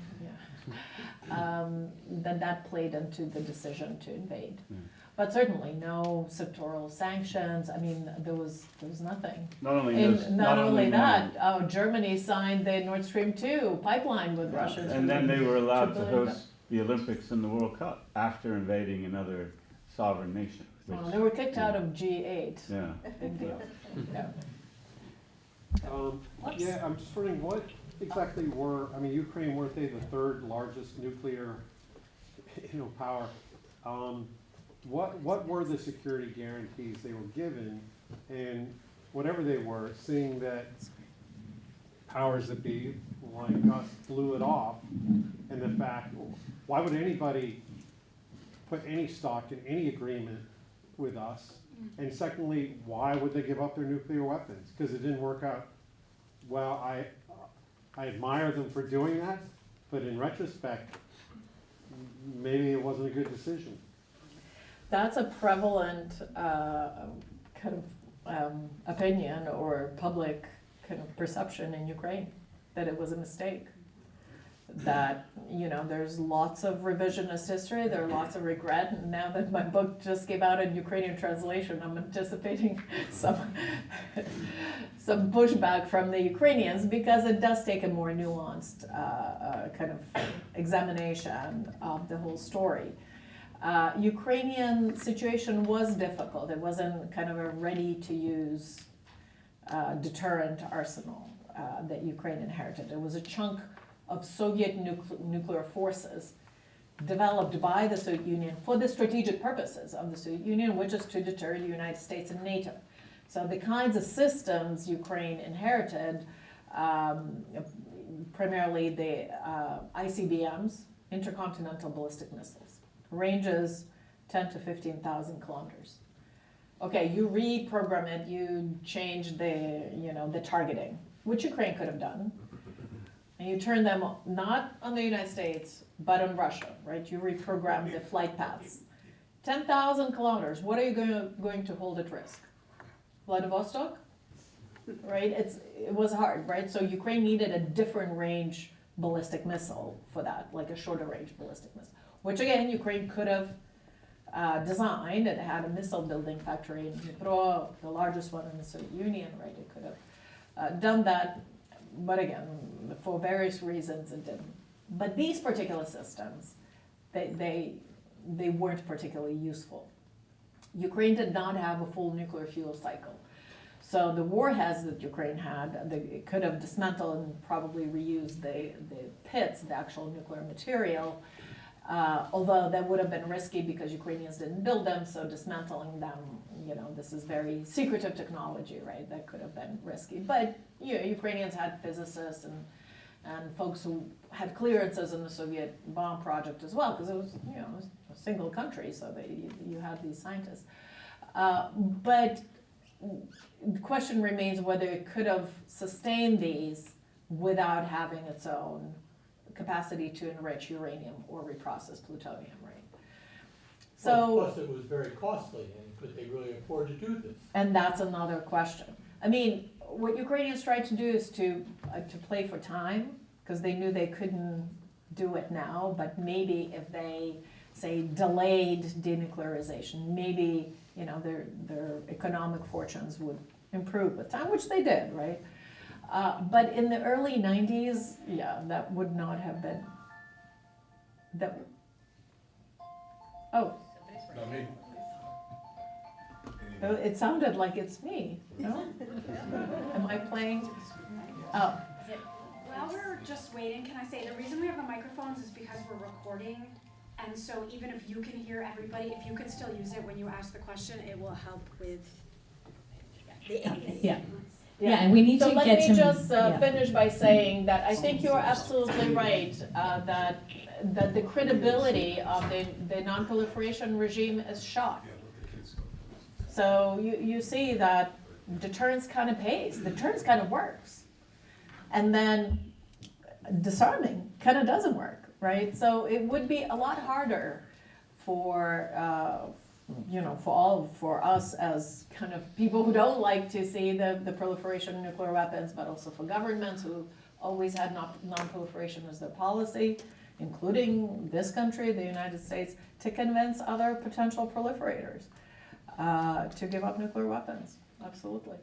then that played into the decision to invade. But certainly no sectoral sanctions. I mean, there was nothing. Not only that, Germany signed the Nord Stream 2 pipeline with Russia. And then they were allowed to host the Olympics and the World Cup after invading another sovereign nation. Well, they were kicked out of G8. Yeah. Big deal. Yeah. Yeah, I'm just wondering what exactly Ukraine, weren't they the third largest nuclear, power? What were the security guarantees they were given, and whatever they were, seeing that powers that be like us blew it off, and the fact, why would anybody put any stock in any agreement with us? And secondly, why would they give up their nuclear weapons? Because it didn't work out. Well, I admire them for doing that, but in retrospect, maybe it wasn't a good decision. That's a prevalent opinion or public kind of perception in Ukraine, that it was a mistake. That, there's lots of revisionist history, there are lots of regret, and now that my book just came out in Ukrainian translation, I'm anticipating some pushback from the Ukrainians, because it does take a more nuanced kind of examination of the whole story. Ukrainian situation was difficult. It wasn't kind of a ready-to-use deterrent arsenal that Ukraine inherited. It was a chunk of Soviet nuclear forces developed by the Soviet Union for the strategic purposes of the Soviet Union, which is to deter the United States and NATO. So the kinds of systems Ukraine inherited, primarily the ICBMs, intercontinental ballistic missiles, ranges 10 to 15,000 kilometers. Okay, you reprogram it, you change the targeting, which Ukraine could have done. And you turn them not on the United States, but on Russia, right? You reprogram the flight paths. 10,000 kilometers, what are you going to hold at risk? Vladivostok, right? It was hard, right? So Ukraine needed a different range ballistic missile for that, like a shorter range ballistic missile, which again, Ukraine could have designed. It had a missile building factory in Dnipro, the largest one in the Soviet Union, right? It could have done that. But again, for various reasons, it didn't. But these particular systems, they weren't particularly useful. Ukraine did not have a full nuclear fuel cycle. So the warheads that Ukraine had, it could have dismantled and probably reused the pits, the actual nuclear material, although that would have been risky because Ukrainians didn't build them, so dismantling them, this is very secretive technology, right? That could have been risky. But Ukrainians had physicists and folks who had clearances in the Soviet bomb project as well, because it was, it was a single country, so you had these scientists. But the question remains whether it could have sustained these without having its own capacity to enrich uranium or reprocess plutonium, right? So, plus it was very costly, and could they really afford to do this? And that's another question. I mean, what Ukrainians tried to do is to play for time, because they knew they couldn't do it now, but maybe if they, say, delayed denuclearization, maybe you know, their economic fortunes would improve with time, which they did, right? But in the early 90s, yeah, that would not have been, that, oh, Not me. it sounded like it's me, no? Am I playing? Oh, While we're just waiting, can I say, the reason we have the microphones is because we're recording. And so even if you can hear everybody, if you can still use it when you ask the question, it will help with the editing. Yeah. Yeah, and we need so to let get me to. just yeah. finish by saying that I think you're absolutely right, that the credibility of the non-proliferation regime is shot. So you see that deterrence kind of pays, deterrence kind of works. And then disarming kind of doesn't work, right? So it would be a lot harder for, for us as kind of people who don't like to see the proliferation of nuclear weapons, but also for governments who always had non-proliferation as their policy, including this country, the United States, to convince other potential proliferators to give up nuclear weapons. Absolutely.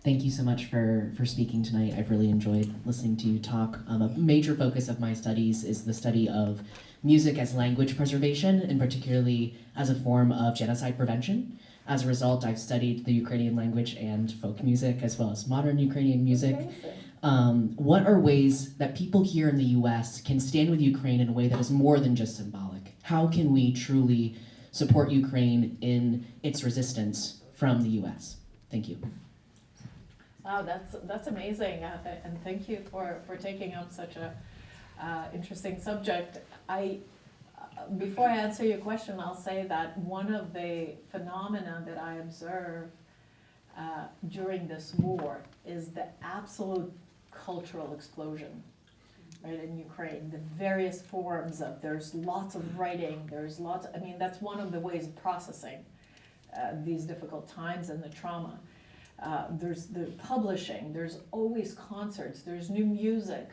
Thank you so much for speaking tonight. I've really enjoyed listening to you talk. A major focus of my studies is the study of music as language preservation, and particularly as a form of genocide prevention. As a result, I've studied the Ukrainian language and folk music, as well as modern Ukrainian music. What are ways that people here in the US can stand with Ukraine in a way that is more than just symbolic? How can we truly support Ukraine in its resistance from the US? Thank you. Wow, that's amazing, and thank you for taking up such a interesting subject. Before I answer your question, I'll say that one of the phenomena that I observe during this war is the absolute cultural explosion, right, in Ukraine. The various forms of, there's lots of writing, that's one of the ways of processing these difficult times and the trauma. There's the publishing, there's always concerts, there's new music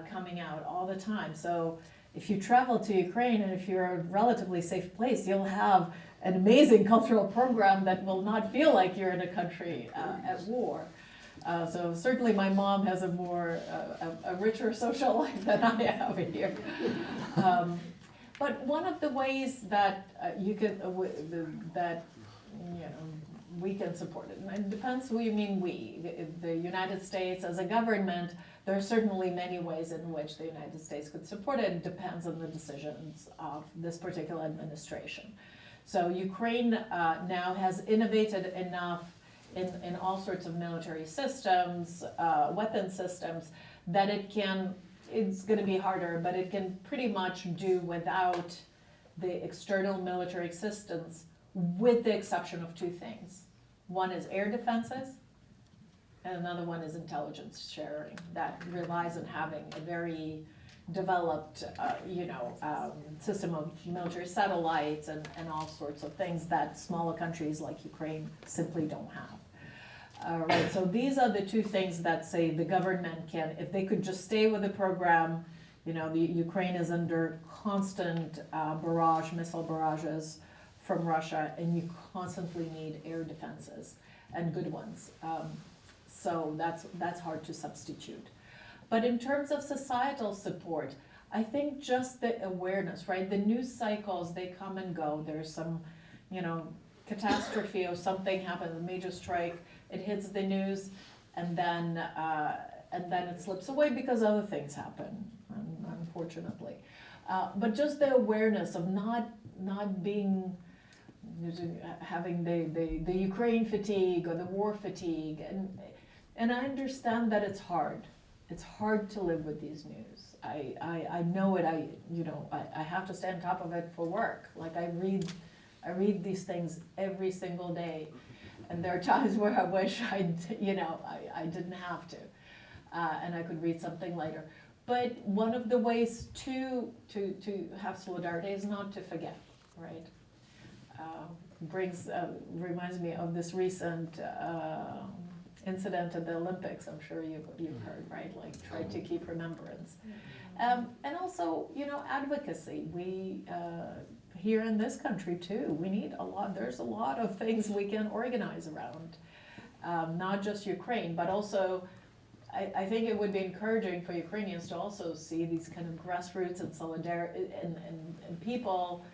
coming out all the time. So if you travel to Ukraine and if you're a relatively safe place, you'll have an amazing cultural program that will not feel like you're in a country at war. So certainly my mom has a richer social life than I have here. But one of the ways that we can support it, and it depends who you mean we. The United States as a government, there are certainly many ways in which the United States could support it. It depends on the decisions of this particular administration. So Ukraine now has innovated enough in all sorts of military systems, weapon systems, that it's going to be harder, but it can pretty much do without the external military assistance, with the exception of two things. One is air defenses, and another one is intelligence sharing that relies on having a very developed, system of military satellites and all sorts of things that smaller countries like Ukraine simply don't have. Right, so these are the two things that say the government can, if they could just stay with the program, the Ukraine is under constant missile barrages from Russia, and you constantly need air defenses, and good ones. So that's hard to substitute. But in terms of societal support, I think just the awareness, right? The news cycles, they come and go. There's some, catastrophe or something happens, a major strike, it hits the news, and then it slips away because other things happen, unfortunately. But just the awareness of not having the Ukraine fatigue or the war fatigue, and I understand that it's hard. It's hard to live with these news. I know it. I have to stay on top of it for work. Like I read these things every single day, and there are times where I wish I didn't have to, and I could read something later. But one of the ways to have solidarity is not to forget, right? Reminds me of this recent incident at the Olympics. I'm sure you've heard, right? Like try to keep remembrance, and also advocacy. here in this country too. We need there's a lot of things we can organize around. Not just Ukraine, but also I think it would be encouraging for Ukrainians to also see these kind of grassroots and solidarity and people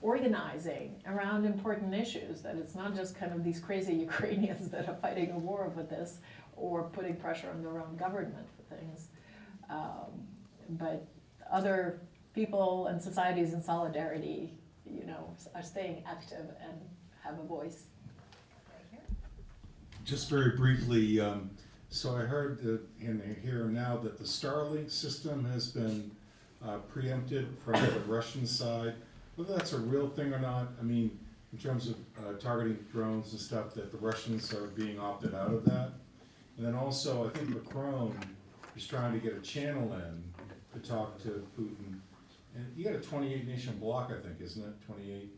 organizing around important issues, that it's not just kind of these crazy Ukrainians that are fighting a war over this or putting pressure on their own government for things, but other people and societies in solidarity, are staying active and have a voice. Just very briefly, so I heard that in here now that the Starlink system has been preempted from the Russian side. Whether that's a real thing or not, I mean, in terms of targeting drones and stuff, that the Russians are being opted out of that. And then also, I think Macron is trying to get a channel in to talk to Putin. And you got a 28 nation bloc, I think, isn't it? 28.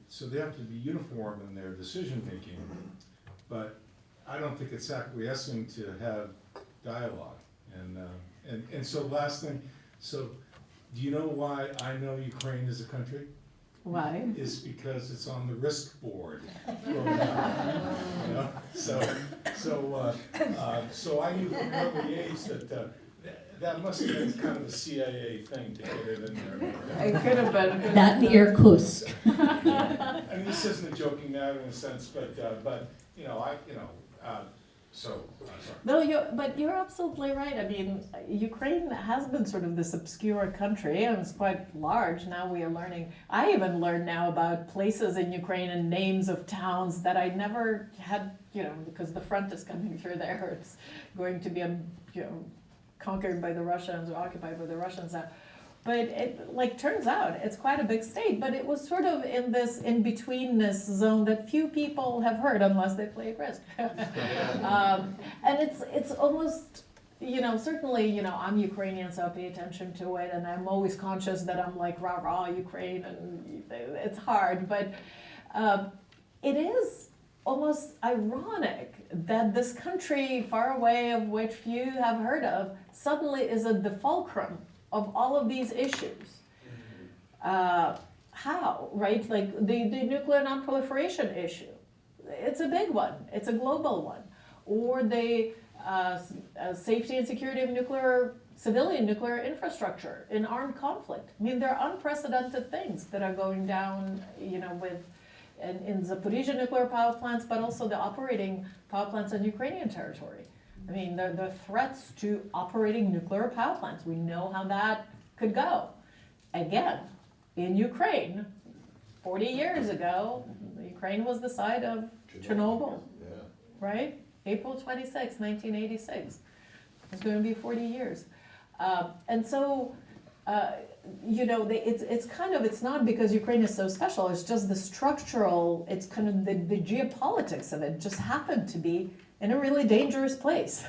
So they have to be uniform in their decision making. But I don't think it's acquiescing to have dialogue. And so last thing, so do you know why I know Ukraine is a country? Why? Is because it's on the risk board. So I knew from an early age that that must have been kind of a CIA thing to get it in there. It could have been. That and Irkutsk. I mean, this isn't a joking matter in a sense, but sorry. No, but you're absolutely right. I mean, Ukraine has been sort of this obscure country, and it's quite large. Now we are learning. I even learned now about places in Ukraine and names of towns that I never had, because the front is coming through there. It's going to be, conquered by the Russians or occupied by the Russians now. But it turns out it's quite a big state, but it was sort of in this in-betweenness zone that few people have heard unless they play at Risk. And it's almost, certainly, I'm Ukrainian, so I pay attention to it, and I'm always conscious that I'm like, rah, Ukraine, and it's hard, but it is almost ironic that this country far away, of which few have heard of, suddenly is a fulcrum of all of these issues. How, right? Like the nuclear non-proliferation issue. It's a big one. It's a global one. Or the safety and security of civilian nuclear infrastructure in armed conflict. I mean, there are unprecedented things that are going down, in Zaporizhzhia nuclear power plants, but also the operating power plants on Ukrainian territory. I mean, the threats to operating nuclear power plants. We know how that could go. Again, in Ukraine, 40 years ago, Ukraine was the site of Chernobyl, right? April 26, 1986. It's going to be 40 years. And so, it's not because Ukraine is so special, it's just the structural, it's kind of the geopolitics of it just happened to be in a really dangerous place,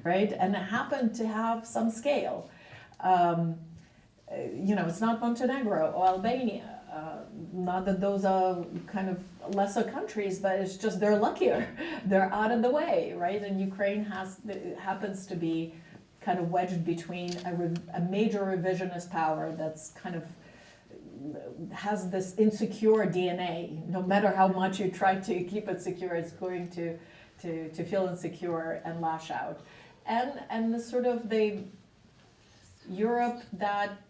right? And it happened to have some scale. It's not Montenegro or Albania. Not that those are kind of lesser countries, but it's just they're luckier. They're out of the way, right? And Ukraine happens to be kind of wedged between a major revisionist power that's kind of has this insecure DNA. No matter how much you try to keep it secure, it's going to feel insecure and lash out. And the sort of the Europe that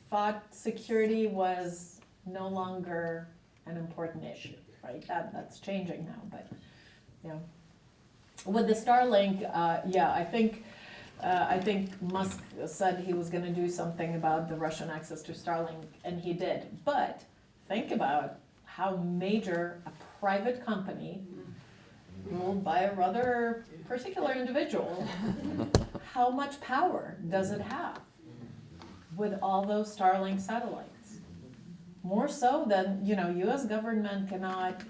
thought security was no longer an important issue, right? That's changing now, but with the Starlink, I think Musk said he was going to do something about the Russian access to Starlink, and he did. But think about how major a private company ruled by a rather particular individual, how much power does it have with all those Starlink satellites? More so than, U.S. government cannot,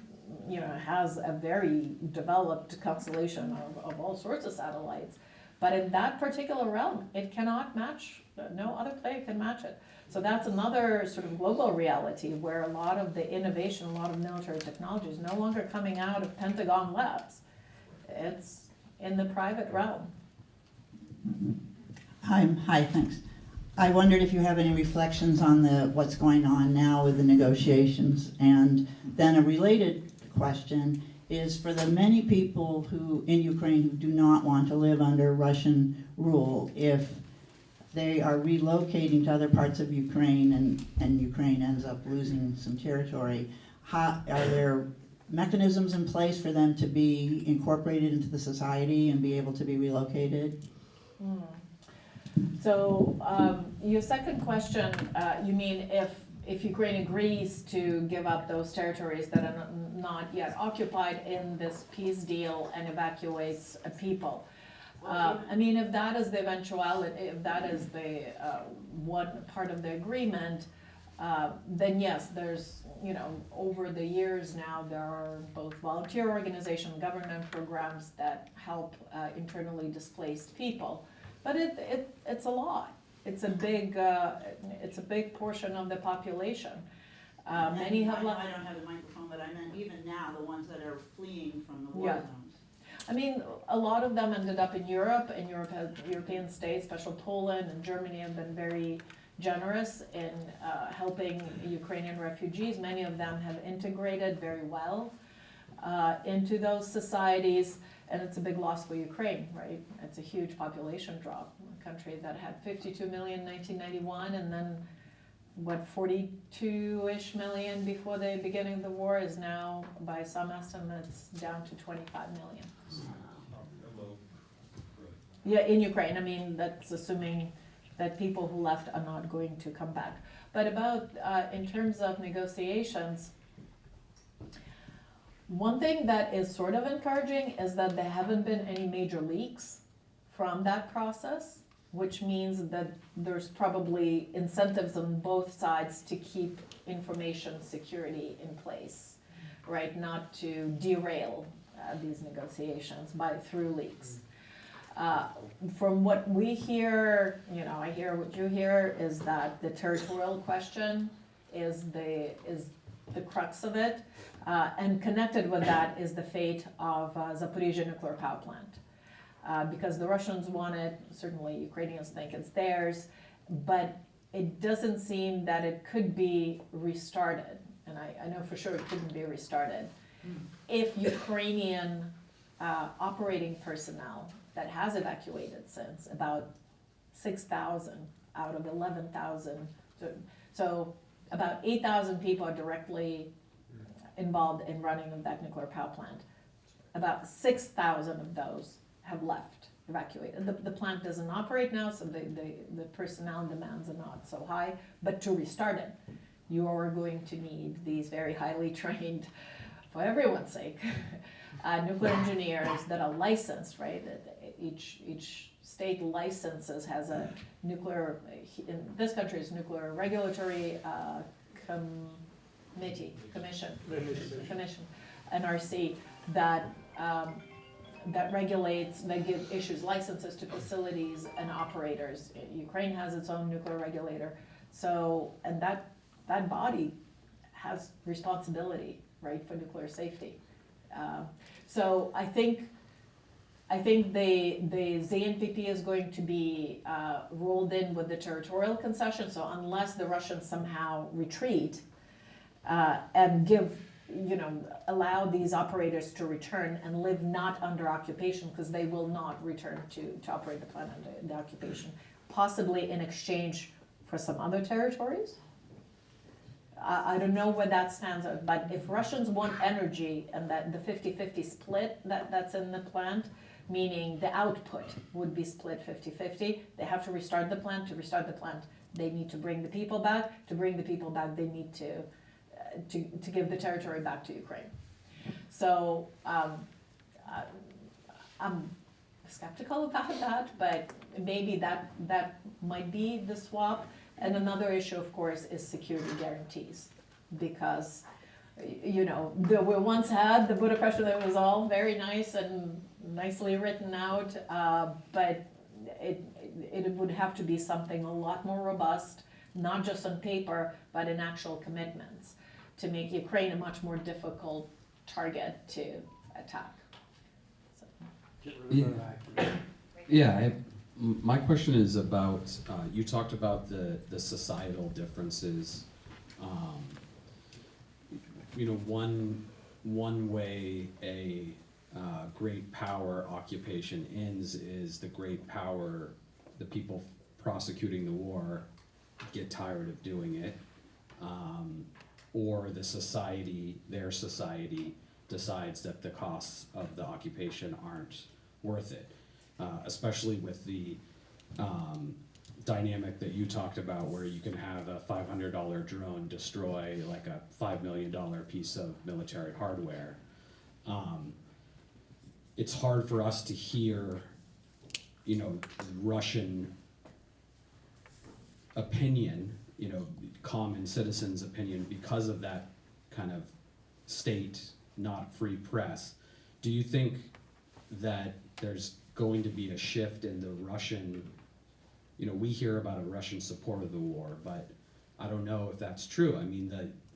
has a very developed constellation of all sorts of satellites. But in that particular realm, it cannot match, no other player can match it. So that's another sort of global reality where a lot of the innovation, a lot of military technology is no longer coming out of Pentagon labs. It's in the private realm. Hi, thanks. I wondered if you have any reflections on what's going on now with the negotiations. And then a related question is for the many people in Ukraine who do not want to live under Russian rule, if they are relocating to other parts of Ukraine and Ukraine ends up losing some territory, are there mechanisms in place for them to be incorporated into the society and be able to be relocated? So your second question, you mean if Ukraine agrees to give up those territories that are not yet occupied in this peace deal and evacuates people? I mean, if that is the eventuality, if that is the one part of the agreement, then yes, there's, over the years now, there are both volunteer organization, government programs that help internally displaced people. But it's a lot. It's a big portion of the population. Many have left. I don't have a microphone, but I meant even now, the ones that are fleeing from the war Yeah. zones. I mean, a lot of them ended up in Europe, and European states, especially Poland and Germany, have been very generous in helping Ukrainian refugees. Many of them have integrated very well into those societies, and it's a big loss for Ukraine, right? It's a huge population drop. A country that had 52 million in 1991, and then 42-ish million before the beginning of the war is now, by some estimates, down to 25 million. Yeah, in Ukraine. I mean, that's assuming that people who left are not going to come back. But about, in terms of negotiations, one thing that is sort of encouraging is that there haven't been any major leaks from that process, which means that there's probably incentives on both sides to keep information security in place, right? Not to derail these negotiations through leaks. From what we hear, I hear what you hear, is that the territorial question is the crux of it, and connected with that is the fate of Zaporizhzhia nuclear power plant. Because the Russians want it, certainly Ukrainians think it's theirs, but it doesn't seem that it could be restarted, and I know for sure it couldn't be restarted, if Ukrainian operating personnel that has evacuated since, about 6,000 out of 11,000, so about 8,000 people are directly involved in running of that nuclear power plant. About 6,000 of those have left, evacuated. The plant doesn't operate now, so the personnel demands are not so high, but to restart it, you are going to need these very highly trained, for everyone's sake, nuclear engineers that are licensed, right? Each state licenses has a nuclear, in this country it's Nuclear Regulatory Commission, NRC, that regulates, that issues licenses to facilities and operators. Ukraine has its own nuclear regulator, so, and that body has responsibility, right, for nuclear safety. So I think the ZNPP is going to be rolled in with the territorial concession. So unless the Russians somehow retreat and allow these operators to return and live not under occupation, because they will not return to operate the plant under the occupation, possibly in exchange for some other territories. I don't know where that stands, but if Russians want energy and that the 50-50 split that's in the plant, meaning the output would be split 50-50, they have to restart the plant. To restart the plant, they need to bring the people back. To bring the people back, they need to give the territory back to Ukraine. So I'm skeptical about that, but maybe that might be the swap. And another issue, of course, is security guarantees, because there were once had the Budapest that was all very nice and nicely written out, but it would have to be something a lot more robust, not just on paper, but in actual commitments, to make Ukraine a much more difficult target to attack. So. Yeah, My question is about, you talked about the societal differences. You know, one way a great power occupation ends is the great power, the people prosecuting the war get tired of doing it, or the society, their society, decides that the costs of the occupation aren't worth it. Especially with the dynamic that you talked about, where you can have a $500 drone destroy like a $5 million piece of military hardware. It's hard for us to hear, you know, Russian opinion, you know, common citizens' opinion, because of that kind of state, not free press. Do you think that there's going to be a shift in the Russian, you know, we hear about a Russian support of the war, but I don't know if that's true. I mean,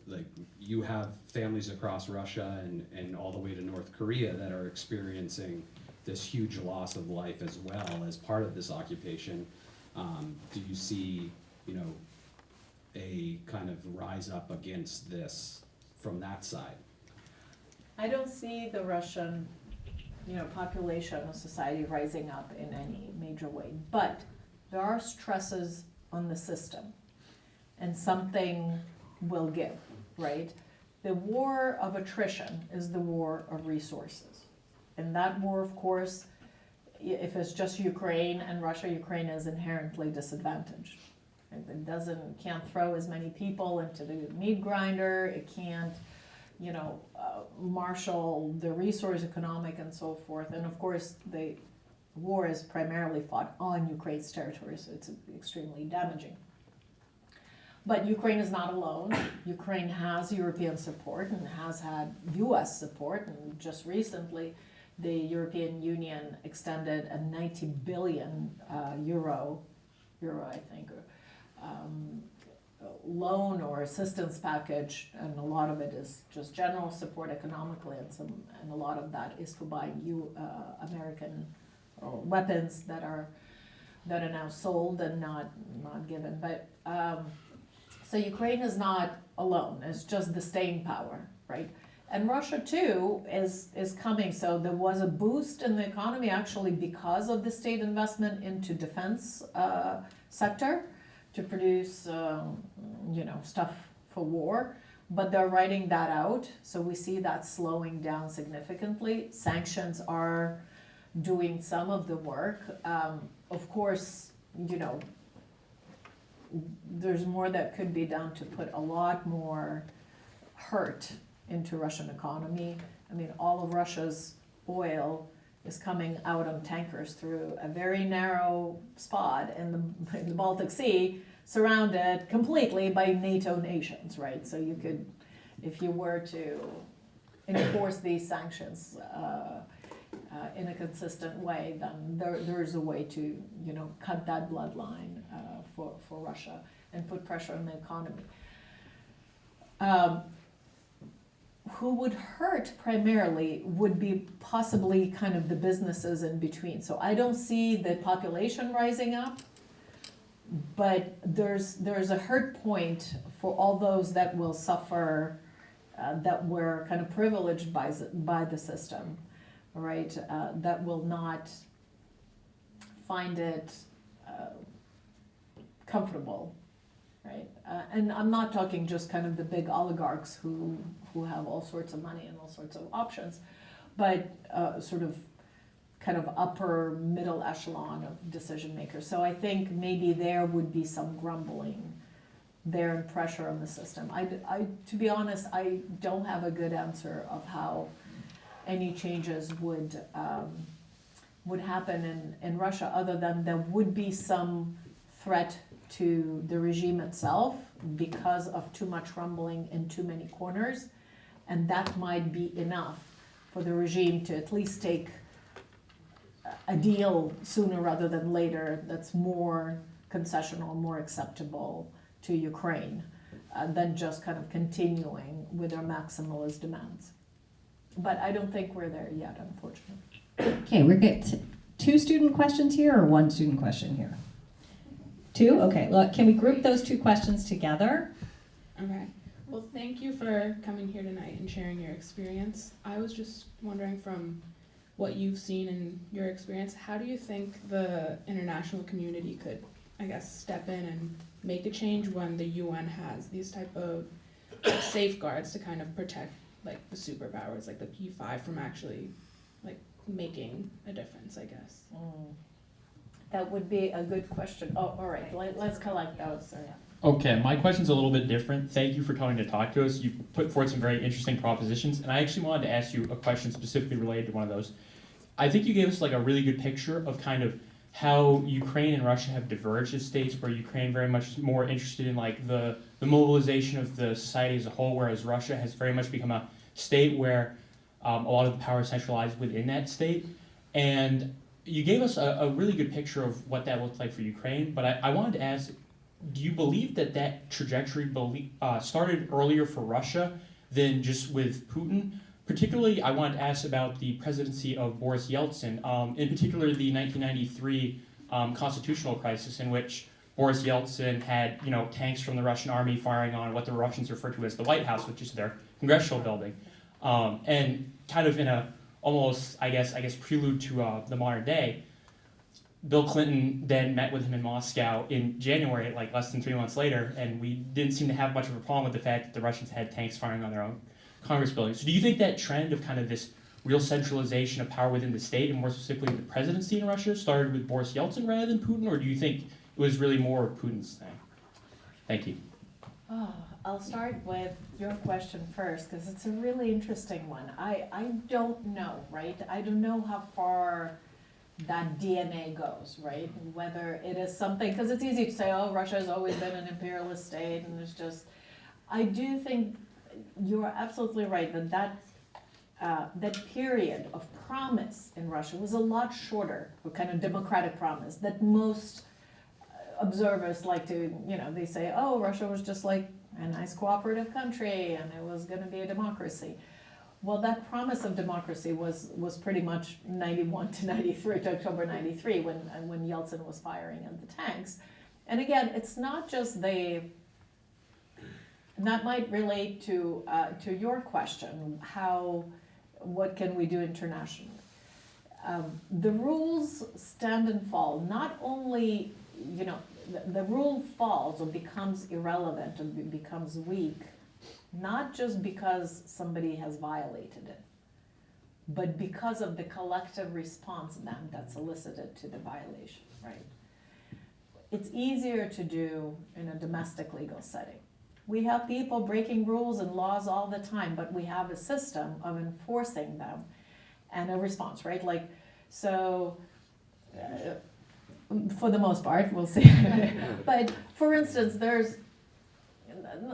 like you have families across Russia and all the way to North Korea that are experiencing this huge loss of life as well as part of this occupation. Do you see, you know, a kind of rise up against this from that side? I don't see the Russian, you know, population of society rising up in any major way, but there are stresses on the system, and something will give, right? The war of attrition is the war of resources. And that war, of course, if it's just Ukraine and Russia, Ukraine is inherently disadvantaged. It can't throw as many people into the meat grinder, it can't, you know, marshal the resource, economic and so forth. And of course, the war is primarily fought on Ukraine's territory, so it's extremely damaging. But Ukraine is not alone. Ukraine has European support and has had US support, and just recently the European Union extended a 90 billion euro I think, loan or assistance package, and a lot of it is just general support economically, and a lot of that is for buying American weapons that are now sold and not given. But so Ukraine is not alone. It's just the staying power, right? And Russia too is coming. So there was a boost in the economy actually because of the state investment into defense sector to produce you know, stuff for war. But they're writing that out, so we see that slowing down significantly. Sanctions are doing some of the work. Of course, you know, there's more that could be done to put a lot more hurt into Russian economy. I mean, all of Russia's oil is coming out on tankers through a very narrow spot in the Baltic Sea, surrounded completely by NATO nations, right? So you could, if you were to enforce these sanctions in a consistent way, then there's a way to, you know, cut that bloodline for Russia and put pressure on the economy. Who would hurt primarily would be possibly kind of the businesses in between. So I don't see the population rising up, but there's a hurt point for all those that will suffer, that were kind of privileged by the system, right? That will not find it comfortable, right? And I'm not talking just kind of the big oligarchs who have all sorts of money and all sorts of options, but sort of kind of upper middle echelon of decision makers. So I think maybe there would be some grumbling there and pressure on the system. I to be honest, I don't have a good answer of how any changes would happen in Russia, other than there would be some threat to the regime itself because of too much rumbling in too many corners, and that might be enough for the regime to at least take a deal sooner rather than later that's more concessional, more acceptable to Ukraine, than just kind of continuing with their maximalist demands. But I don't think we're there yet, unfortunately. Okay, we're good. two student questions here or one student question here? Two? Okay, look, can we group those two questions together? Okay. Well, thank you for coming here tonight and sharing your experience. I was just wondering, from what you've seen in your experience, how do you think the international community could, I guess, step in and make a change when the UN has these type of safeguards to kind of protect like the superpowers, like the P5, from actually like making a difference, I guess? That would be a good question. Oh, all right, let's collect those. Okay, my question's a little bit different. Thank you for coming to talk to us. You put forward some very interesting propositions, and I actually wanted to ask you a question specifically related to one of those. I think you gave us like a really good picture of kind of how Ukraine and Russia have diverged as states, where Ukraine very much more interested in like the mobilization of the society as a whole, whereas Russia has very much become a state where a lot of the power is centralized within that state. And you gave us a really good picture of what that looked like for Ukraine, but I wanted to ask, do you believe that that trajectory started earlier for Russia than just with Putin? Particularly, I wanted to ask about the presidency of Boris Yeltsin, in particular the 1993 constitutional crisis, in which Boris Yeltsin had tanks from the Russian army firing on what the Russians refer to as the White House, which is their congressional building, and kind of in a almost I guess prelude to the modern day. Bill Clinton then met with him in Moscow in January, like less than 3 months later, and we didn't seem to have much of a problem with the fact that the Russians had tanks firing on their own Congress buildings. So do you think that trend of kind of this real centralization of power within the state, and more specifically the presidency in Russia, started with Boris Yeltsin rather than Putin, or do you think it was really more Putin's thing? Thank you. I'll start with your question first, because it's a really interesting one. I don't know, right? I don't know how far that DNA goes, right? Whether it is something, because it's easy to say, oh, Russia has always been an imperialist state, and it's just, I do think you're absolutely right that period of promise in Russia was a lot shorter, a kind of democratic promise that most observers like to, they say, oh, Russia was just like a nice cooperative country and it was going to be a democracy. Well, that promise of democracy was pretty much 91 to 93, to October 93, when Yeltsin was firing at the tanks. And again, it's not just and that might relate to your question, what can we do internationally? The rules stand and fall. Not only, the rule falls or becomes irrelevant or becomes weak, not just because somebody has violated it, but because of the collective response then that's elicited to the violation, right? It's easier to do in a domestic legal setting. We have people breaking rules and laws all the time, but we have a system of enforcing them and a response, right? Like, so, for the most part, we'll see. But for instance, there's,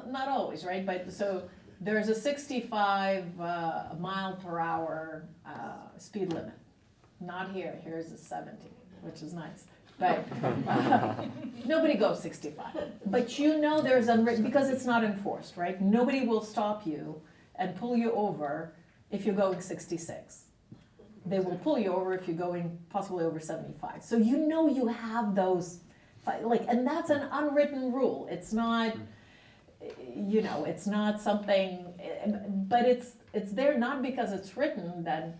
not always, right? But so there's a 65 mile per hour speed limit. Not here, here's a 70, which is nice. But nobody goes 65. But there's unwritten, because it's not enforced, right? Nobody will stop you and pull you over if you're going 66. They will pull you over if you're going possibly over 75. So you have those, and that's an unwritten rule. It's not, it's not something, but it's there not because it's written that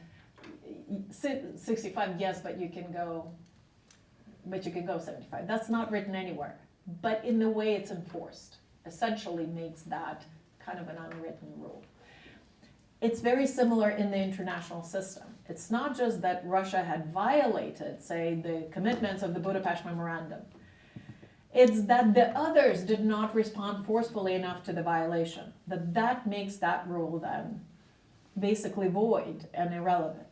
65, yes, but you can go 75. That's not written anywhere. But in the way it's enforced, essentially makes that kind of an unwritten rule. It's very similar in the international system. It's not just that Russia had violated, say, the commitments of the Budapest Memorandum. It's that the others did not respond forcefully enough to the violation. That makes that rule then basically void and irrelevant.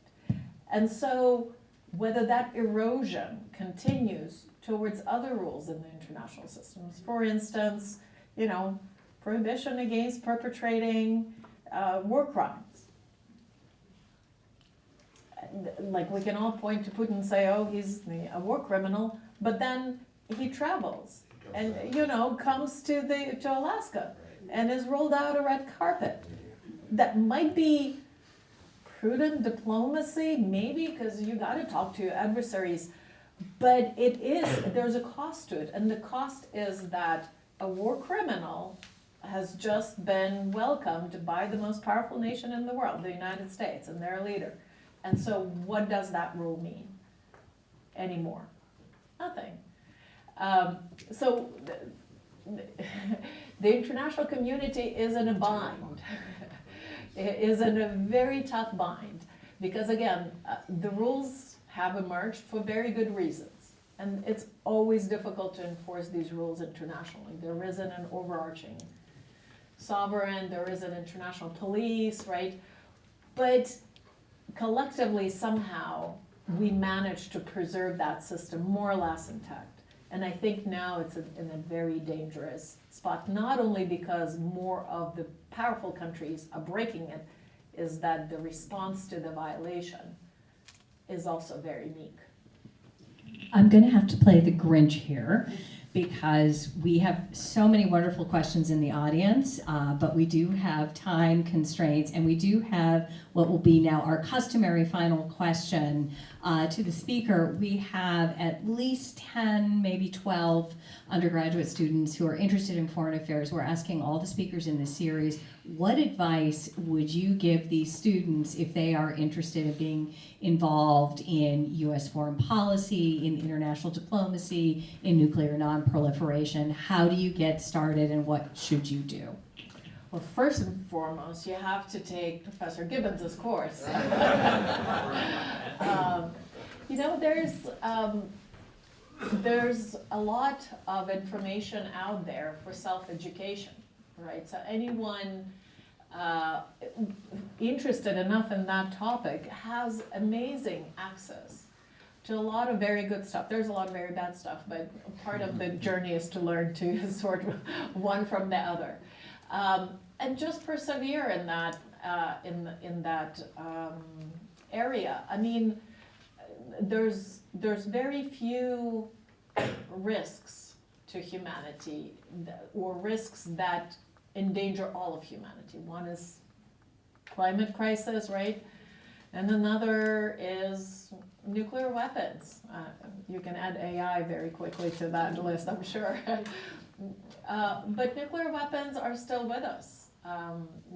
And so whether that erosion continues towards other rules in the international systems, for instance, prohibition against perpetrating war crimes. Like, we can all point to Putin and say, oh, he's a war criminal, but then he travels and, comes to Alaska and is rolled out a red carpet. That might be prudent diplomacy, maybe, because you got to talk to your adversaries. But there's a cost to it, and the cost is that a war criminal has just been welcomed by the most powerful nation in the world, the United States, and their leader. And so what does that rule mean anymore? Nothing. So the international community is in a bind. It is in a very tough bind because, again, the rules have emerged for very good reasons. And it's always difficult to enforce these rules internationally. There isn't an overarching sovereign, there is an international police, right? But collectively, somehow, we managed to preserve that system more or less intact. And I think now it's in a very dangerous spot, not only because more of the powerful countries are breaking it, is that the response to the violation is also very meek. I'm going to have to play the Grinch here because we have so many wonderful questions in the audience, but we do have time constraints, and we do have what will be now our customary final question to the speaker. We have at least 10, maybe 12 undergraduate students who are interested in foreign affairs. We're asking all the speakers in this series, what advice would you give these students if they are interested in being involved in U.S. foreign policy, in international diplomacy, in nuclear non-proliferation? How do you get started, and what should you do? Well, first and foremost, you have to take Professor Gibbons' course. You know, there's a lot of information out there for self-education, right? So anyone interested enough in that topic has amazing access to a lot of very good stuff. There's a lot of very bad stuff, but part of the journey is to learn to sort one from the other. And just persevere in that area. I mean, there's very few risks to humanity, or risks that endanger all of humanity. One is climate crisis, right? And another is nuclear weapons. You can add AI very quickly to that list, I'm sure. But nuclear weapons are still with us.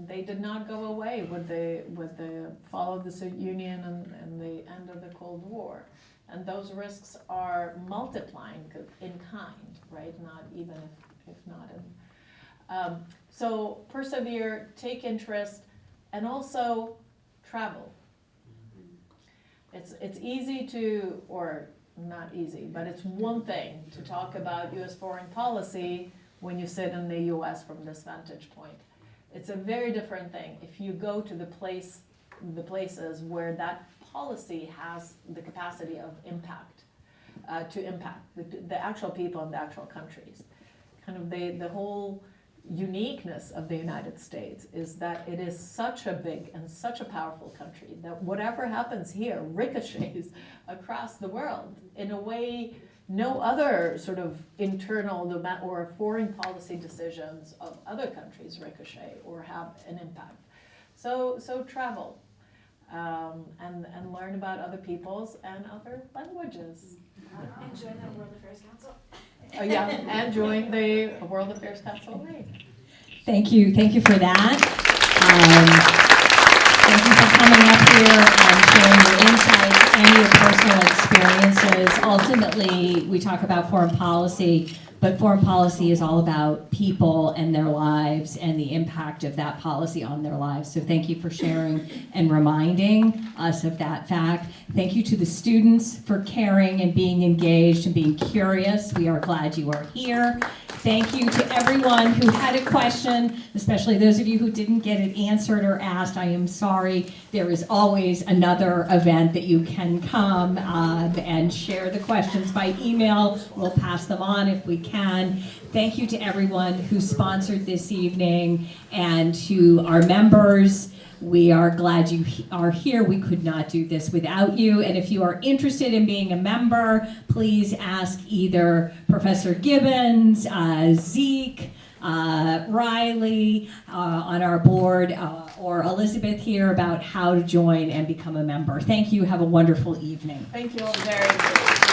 They did not go away with the fall of the Soviet Union and the end of the Cold War. And those risks are multiplying in kind, right? Not even if not in. So persevere, take interest, and also travel. It's easy to, or not easy, but it's one thing to talk about U.S. foreign policy when you sit in the U.S. from this vantage point. It's a very different thing if you go to the places where that policy has the capacity of impact, to impact the actual people in the actual countries. Kind of the whole uniqueness of the United States is that it is such a big and such a powerful country that whatever happens here ricochets across the world in a way no other sort of internal or foreign policy decisions of other countries ricochet or have an impact. So travel and learn about other peoples and other languages. And join the World Affairs Council. Yeah, and join the World Affairs Council. Right. Thank you for that. Thank you for coming up here and sharing your insights and your personal experiences. Ultimately, we talk about foreign policy, but foreign policy is all about people and their lives and the impact of that policy on their lives. So thank you for sharing and reminding us of that fact. Thank you to the students for caring and being engaged and being curious. We are glad you are here. Thank you to everyone who had a question, especially those of you who didn't get it answered or asked. I am sorry. There is always another event that you can come and share the questions by email. We'll pass them on if we can. Thank you to everyone who sponsored this evening and to our members. We are glad you are here. We could not do this without you. And if you are interested in being a member, please ask either Professor Gibbons, Zeke, Riley on our board, or Elizabeth here about how to join and become a member. Thank you. Have a wonderful evening. Thank you all very much.